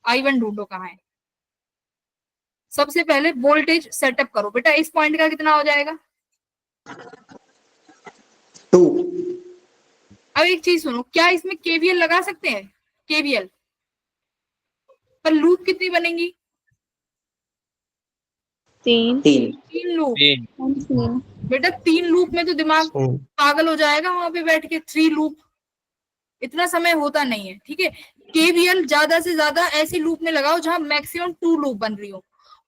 I1 ढूंढो कहाँ है। सबसे पहले वोल्टेज सेटअप करो बेटा। इस पॉइंट का कितना हो जाएगा? 2। अब एक चीज सुनो, क्या इसमें केवीएल लगा सकते हैं? केवीएल पर लूप कितनी बनेंगी? 3 3 लूप। 3। बेटा 3 लूप में तो दिमाग पागल हो जाएगा वहां पे बैठ के। 3 लूप इतना समय होता नहीं है। ठीक है, केवीएल ज्यादा से ज्यादा ऐसी लूप में लगाओ जहां मैक्सिमम 2 लूप बन रही हो।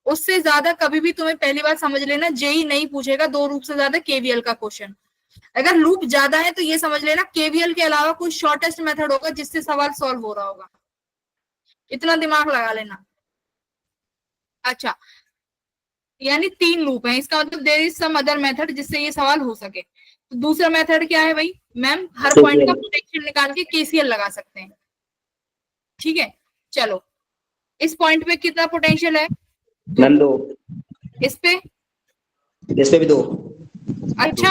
उससे ज्यादा कभी भी तुम्हें, पहली बात समझ लेना, जेई नहीं पूछेगा 2 लूप से ज्यादा केवीएल का क्वेश्चन। अगर लूप ज्यादा है तो ये समझ लेना केवीएल के अलावा कोई शॉर्टेस्ट मेथड होगा जिससे सवाल सॉल्व हो रहा होगा। इतना दिमाग लगा लेना। अच्छा, यानी 3 लूप है, इसका मतलब there is some other method जिससे ये सवाल हो सके। तो दूसरा मेथड क्या है भाई? मैम हर पॉइंट का पोटेंशियल निकाल के केसीएल लगा सकते हैं। ठीक है, चलो इस पॉइंट पे कितना पोटेंशियल है? मैम 2। इस पे? इस पे भी 2। अच्छा,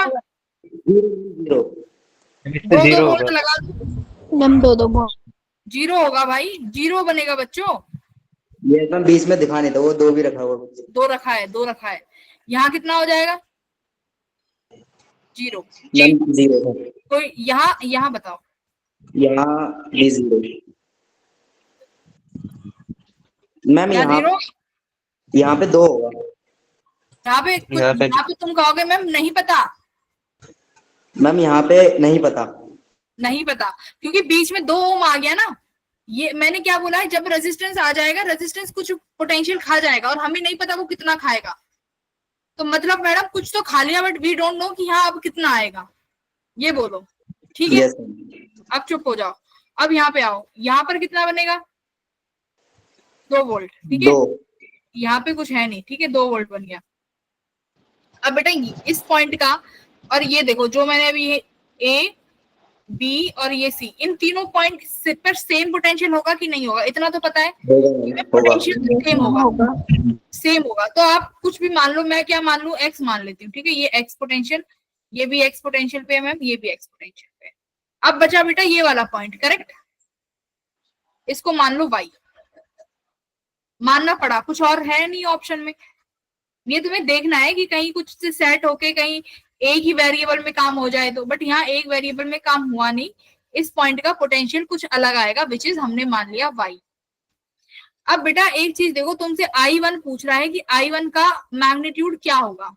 0। 2 वोल्ट लगा दो। मैम 2 जीरो होगा भाई, जीरो बनेगा बच्चों। ये मैम 20 में दिखा नहीं था, वो 2 भी रखा हुआ है। 2 रखा है, 2 रखा है। यहाँ कितना हो जाएगा? 0। मैम 0 है। तो यहाँ बताओ। यहाँ भी 0। मैम यहाँ पे 2 होगा। यहाँ पे तुम कहोगे मैम नहीं पता। मैम यहाँ पे नहीं पता। नहीं पता क्योंकि बीच में 2 ओम आ गया ना। ये मैंने क्या बोला है, जब रेजिस्टेंस आ जाएगा, रेजिस्टेंस कुछ पोटेंशियल खा जाएगा और हमें नहीं पता वो कितना खाएगा। तो मतलब मैडम कुछ तो खा लिया, बट वी डोंट नो कि हाँ अब कितना आएगा, ये बोलो। ठीक है, अब चुप हो जाओ। अब यहाँ पे आओ, यहाँ पर कितना बनेगा? 2 वोल्ट। ठीक है, यहाँ पे कुछ है नहीं। ठीक है, 2 वोल्ट बन गया। अब बेटा इस पॉइंट का, और ये देखो जो मैंने अभी A बी और ये सी, इन तीनों पॉइंट पर सेम पोटेंशियल होगा कि नहीं होगा, इतना तो पता है। होगा। पोटेंशियल सेम होगा, सेम होगा। तो आप कुछ भी मान लो, मैं क्या मान लूं, एक्स मान लेती हूँ, ठीक है। ये एक्स पोटेंशियल, ये भी एक्स पोटेंशियल पे है मैम, ये भी एक्स पोटेंशियल पे है। अब बचा बेटा ये वाला पॉइंट, करेक्ट, इसको मान लो वाई। मानना पड़ा, कुछ और है नहीं ऑप्शन में। ये तुम्हें देखना है कि कहीं कुछ से सेट होके कहीं एक ही वेरिएबल में काम हो जाए तो, बट यहाँ एक वेरिएबल में काम हुआ नहीं, इस पॉइंट का पोटेंशियल कुछ अलग आएगा, विच इज हमने मान लिया y। अब बेटा एक चीज देखो, तुमसे I1 पूछ रहा है कि I1 का मैग्नीट्यूड क्या होगा,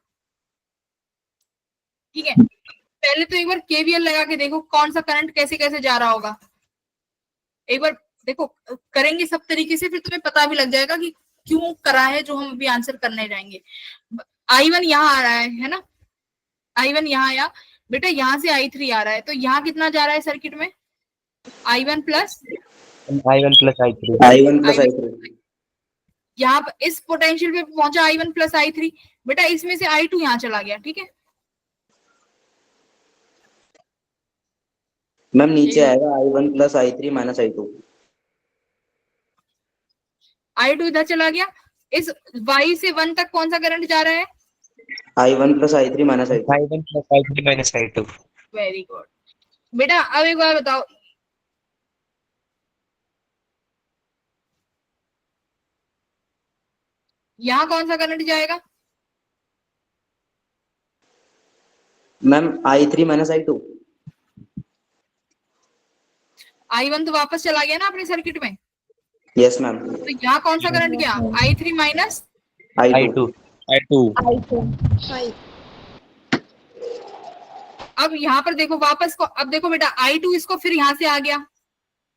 ठीक है। पहले तो एक बार KVL लगा के देखो कौन सा करंट कैसे कैसे जा रहा होगा, एक बार देखो, करेंगे सब तरीके से, फिर तुम्हें पता भी लग जाएगा कि क्यों करा है जो हम अभी आंसर करने जाएंगे। I1 यहाँ आ रहा है ना, I1 यहाँ आया बेटा, यहाँ से I3 आ रहा है, तो यहाँ कितना जा रहा है सर्किट में, I1 plus I1 plus I3. I1 plus I3। यहाँ पर इस पोटेंशियल पे पहुंचा I1 प्लस I3, बेटा इसमें से I2 यहाँ चला गया, ठीक है। मैम नीचे आएगा I1 plus I3 minus I2। I2 इधर चला गया, इस Y से 1 तक कौन सा करंट जा रहा है, I1 plus I3 minus I2। I1 plus I3 minus I2. Very good बेटा। अब एक बार बताओ, यहाँ कौन सा करंट जाएगा, ma'am I3 minus I2। I1 तो वापस चला गया ना अपने सर्किट में, यस मैम। तो यहाँ कौन सा करंट गया, I3 माइनस I2। अब यहाँ पर देखो वापस को, अब देखो बेटा I2 इसको फिर यहाँ से आ गया,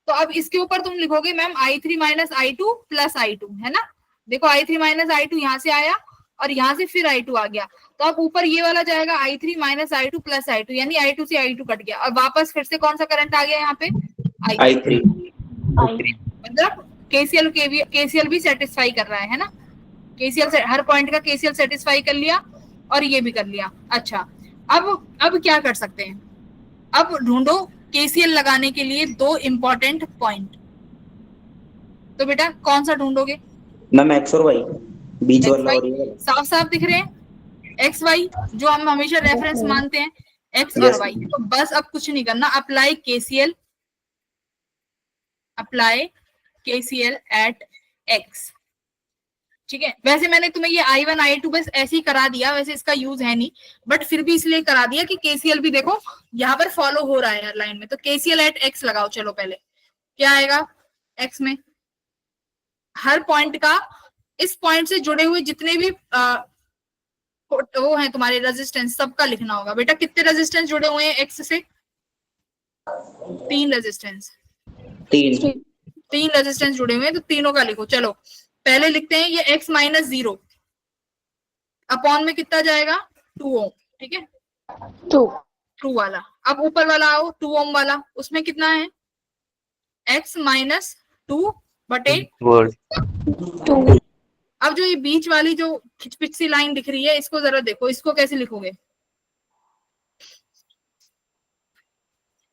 तो अब इसके ऊपर तुम लिखोगे ma'am I3 minus I2 plus I2, है ना। देखो I3 माइनस I2 यहाँ से आया और यहाँ से फिर I2 आ गया, तो अब ऊपर ये वाला जाएगा I3 minus I2 plus I2, यानी I2 से I2 कट गया, और वापस फिर से कौन सा करंट आ गया यहाँ पे, I3। मतलब KCL भी सेटिस्फाई कर रहा है ना, KCL से हर पॉइंट का KCL सेटिस्फाई कर लिया और ये भी कर लिया। अच्छा अब क्या कर सकते हैं, अब ढूंढो KCL लगाने के लिए दो इंपॉर्टेंट पॉइंट, तो बेटा कौन सा ढूंढोगे, मैम X और Y बीच वाला और ये वाला। साफ साफ दिख रहे हैं, एक्स वाई जो हम हमेशा रेफरेंस मानते हैं, एक्स और वाई। तो बस अब कुछ नहीं करना, अप्लाई KCL एट एक्स, ठीक है। वैसे मैंने तुम्हें ये I1 I2 बस ऐसे ही करा दिया, वैसे इसका यूज है नहीं, बट फिर भी इसलिए करा दिया कि KCL भी देखो यहाँ पर फॉलो हो रहा है लाइन में। तो KCL एट एक्स लगाओ, चलो पहले क्या आएगा, एक्स में हर पॉइंट का, इस पॉइंट से जुड़े हुए जितने भी वो है तुम्हारे रेजिस्टेंस, सबका लिखना होगा। बेटा कितने रेजिस्टेंस जुड़े हुए हैं एक्स से, 3 रेजिस्टेंस, 3 रेजिस्टेंस जुड़े हुए हैं, तो तीनों का लिखो। चलो पहले लिखते हैं, ये x माइनस 0 अपॉन में कितना जाएगा, 2 ओम, ठीक है, 2 वाला। अब ऊपर वाला आओ 2 ओम वाला, उसमें कितना है, x माइनस 2 बटे 2। अब जो ये बीच वाली जो खिचपिच सी लाइन दिख रही है, इसको जरा देखो, इसको कैसे लिखोगे,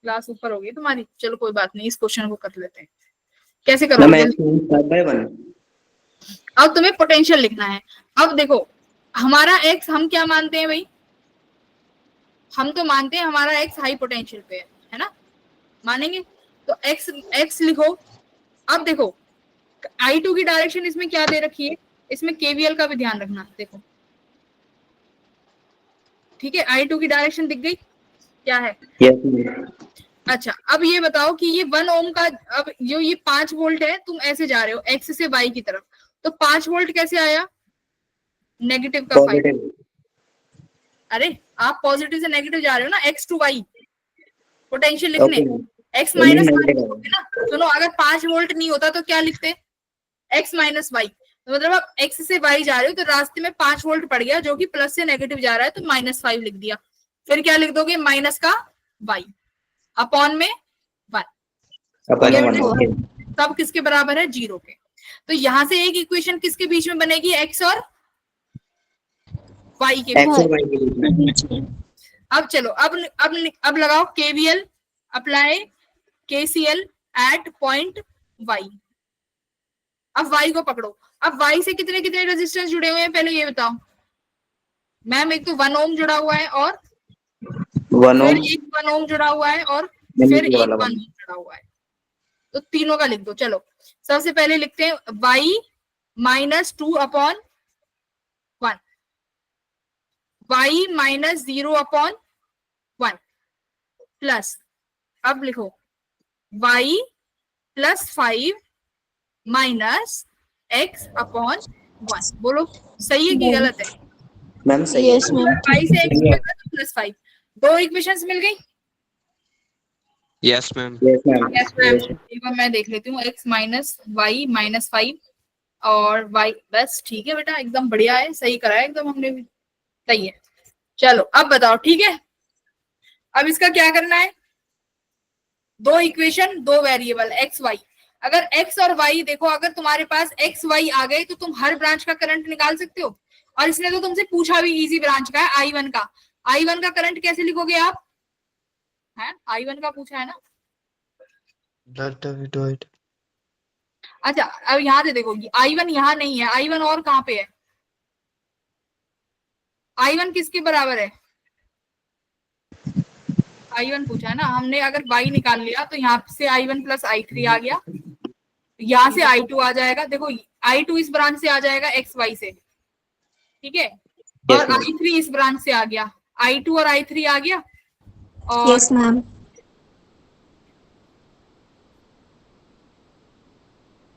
क्लास ऊपर होगी तुम्हारी, चलो कोई बात नहीं, इस क्वेश्चन को कर लेते हैं, कैसे करोगे। अब तुम्हें पोटेंशियल लिखना है। अब देखो हमारा x हम क्या मानते हैं भाई, हम तो मानते हैं हमारा x हाई पोटेंशियल पे है ना, मानेंगे तो x लिखो। अब देखो I2 की डायरेक्शन इसमें क्या दे रखी है, इसमें KVL का भी ध्यान रखना, देखो ठीक है, I2 की डायरेक्शन दिख गई क्या है। अच्छा अब ये बताओ कि ये 1 ओम का, अब जो ये 5 वोल्ट है, तुम ऐसे जा रहे हो x से y की तरफ, तो 5 वोल्ट कैसे आया, नेगेटिव का 5। अरे आप पॉजिटिव से नेगेटिव जा रहे हो ना, x टू y पोटेंशियल लिखने, x माइनस वाई ना। सुनो अगर 5 वोल्ट नहीं होता तो क्या लिखते, x माइनस वाई, तो मतलब आप x से y जा रहे हो, तो रास्ते में 5 वोल्ट पड़ गया जो कि प्लस से नेगेटिव जा रहा है, तो -5 लिख दिया। फिर क्या लिख दोगे, माइनस का y अपॉन में 1, तब किसके बराबर है, 0 के। तो यहां से एक इक्वेशन किसके बीच में बनेगी, x और y के बीच में। अब चलो अब लगाओ KVL अप्लाई KCL एट पॉइंट Y। अब Y को पकड़ो। अब Y से कितने कितने रेजिस्टेंस जुड़े हुए हैं पहले ये बताओ मैम। एक तो 1 ओम जुड़ा हुआ है और 1 फिर ओम एक 1 ओम जुड़ा हुआ है और ये फिर एक वाला 1 ओम जुड़ा हुआ है। तो तीनों का लिख दो। चलो सबसे पहले लिखते हैं Y minus 2 upon 1, Y minus 0 upon 1 plus, अब लिखो Y plus 5 minus x upon 1। बोलो सही है कि गलत है? मैम सही है। Yes ma'am. y से x मिल गया तो प्लस 5। दो इक्वेशंस मिल गई। Yes, ma'am. Yes ma'am. Yes ma'am. एक बार मैं देख लेती हूँ x माइनस वाई माइनस 5 और y, बस ठीक है बेटा, एकदम बढ़िया है, सही करा है एकदम हमने भी, सही है। चलो अब बताओ, ठीक है। अब इसका क्या करना है, दो इक्वेशन दो वेरिएबल x y। अगर x और y देखो, अगर तुम्हारे पास x y आ गए तो तुम हर ब्रांच का करंट निकाल सकते हो। और इसने तो तुमसे पूछा भी इजी ब्रांच का है I1 का। I1 का करंट कैसे लिखोगे आप? है I1 का पूछा है ना। Let we do it. अच्छा अब यहाँ से देखो, I1 यहाँ नहीं है, I1 और कहाँ पे है? I1 किसके बराबर है? I1 पूछा है ना हमने। अगर y निकाल लिया तो यहाँ से I1 प्लस I3 आ गया, यहाँ से I2 आ जाएगा। देखो I2 इस ब्रांच से आ जाएगा XY से, ठीक है। और I3 इस ब्रांच से आ गया, I2 और I3 आ गया। और यस मैम।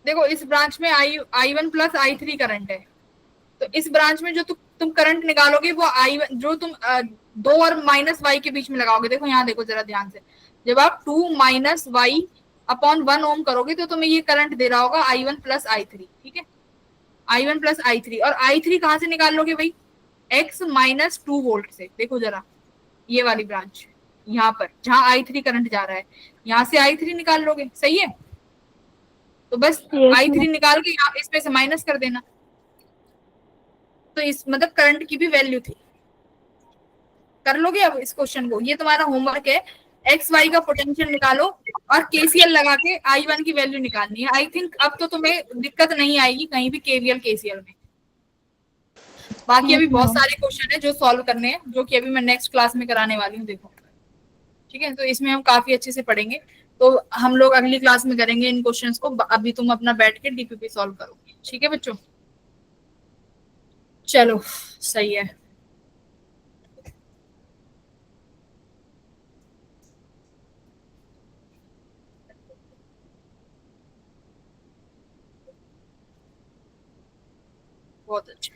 देखो इस ब्रांच में I1 प्लस I3 करंट है। तो इस ब्रांच में जो तुम करंट निकालोगे वो I1 जो तुम 2 और माइनस y के बीच में लगाओगे। देखो यहाँ देखो जरा ध्यान से, जब आप 2 माइनस y अपॉन 1 ओम करोगे तो तुम्हें ये करंट दे रहा होगा I1 प्लस I3, ठीक है। I1 प्लस I3, और I3 कहाँ से निकाल लोगे भाई? x माइनस 2 वोल्ट से। देखो जरा ये वाली ब्रांच यहाँ पर जहाँ I3 करंट जा रहा है, यहाँ से I3 निकाल लोगे, सही है। तो बस I3 निकाल के यहाँ इसमें से माइनस कर देना। तो इस मतलब करंट की भी वैल्यू थी। कर लोगे अब इस क्वेश्चन को, ये तुम्हारा होमवर्क है। एक्स वाई का पोटेंशियल निकालो और केसीएल लगा के I1 की वैल्यू निकालनी है। आई थिंक अब तो तुम्हें दिक्कत नहीं आएगी कहीं भी केवीएल केसीएल में। बाकी अभी बहुत सारे क्वेश्चन है जो सॉल्व करने हैं, जो कि अभी मैं नेक्स्ट क्लास में कराने वाली हूँ। देखो ठीक है, तो इसमें हम काफी अच्छे से पढ़ेंगे। तो हम लोग अगली क्लास में करेंगे इन क्वेश्चंस को। अभी तुम अपना बैठ के डीपीपी सॉल्व करो, ठीक है बच्चों। चलो सही है। बहुत अच्छा।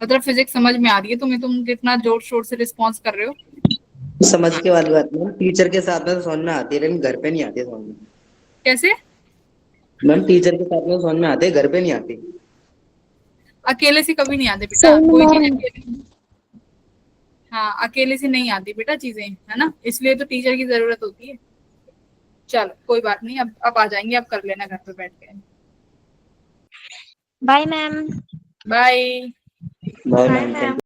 मतलब फिजिक्स समझ में आ रही है तुम्हें? तुम कितना जोर शोर से रिस्पॉन्स कर रहे हो। समझ के वाली बात नहीं, टीचर के साथ में तो समझ में आती है लेकिन घर पे नहीं आती समझ में। कैसे? मैम टीचर के साथ में समझ में आते, घर पे नहीं आती। अकेले से कभी नहीं आते बेटा, कोई चीज अकेले, हाँ अकेले से नहीं आती बेटा चीजें, है ना। इसलिए तो टीचर की जरूरत होती है। चलो कोई बात नहीं, अब आ जाएंगे, अब कर लेना घर पे बैठ के। Bye ma'am. Bye. Bye bye ma'am. Ma'am.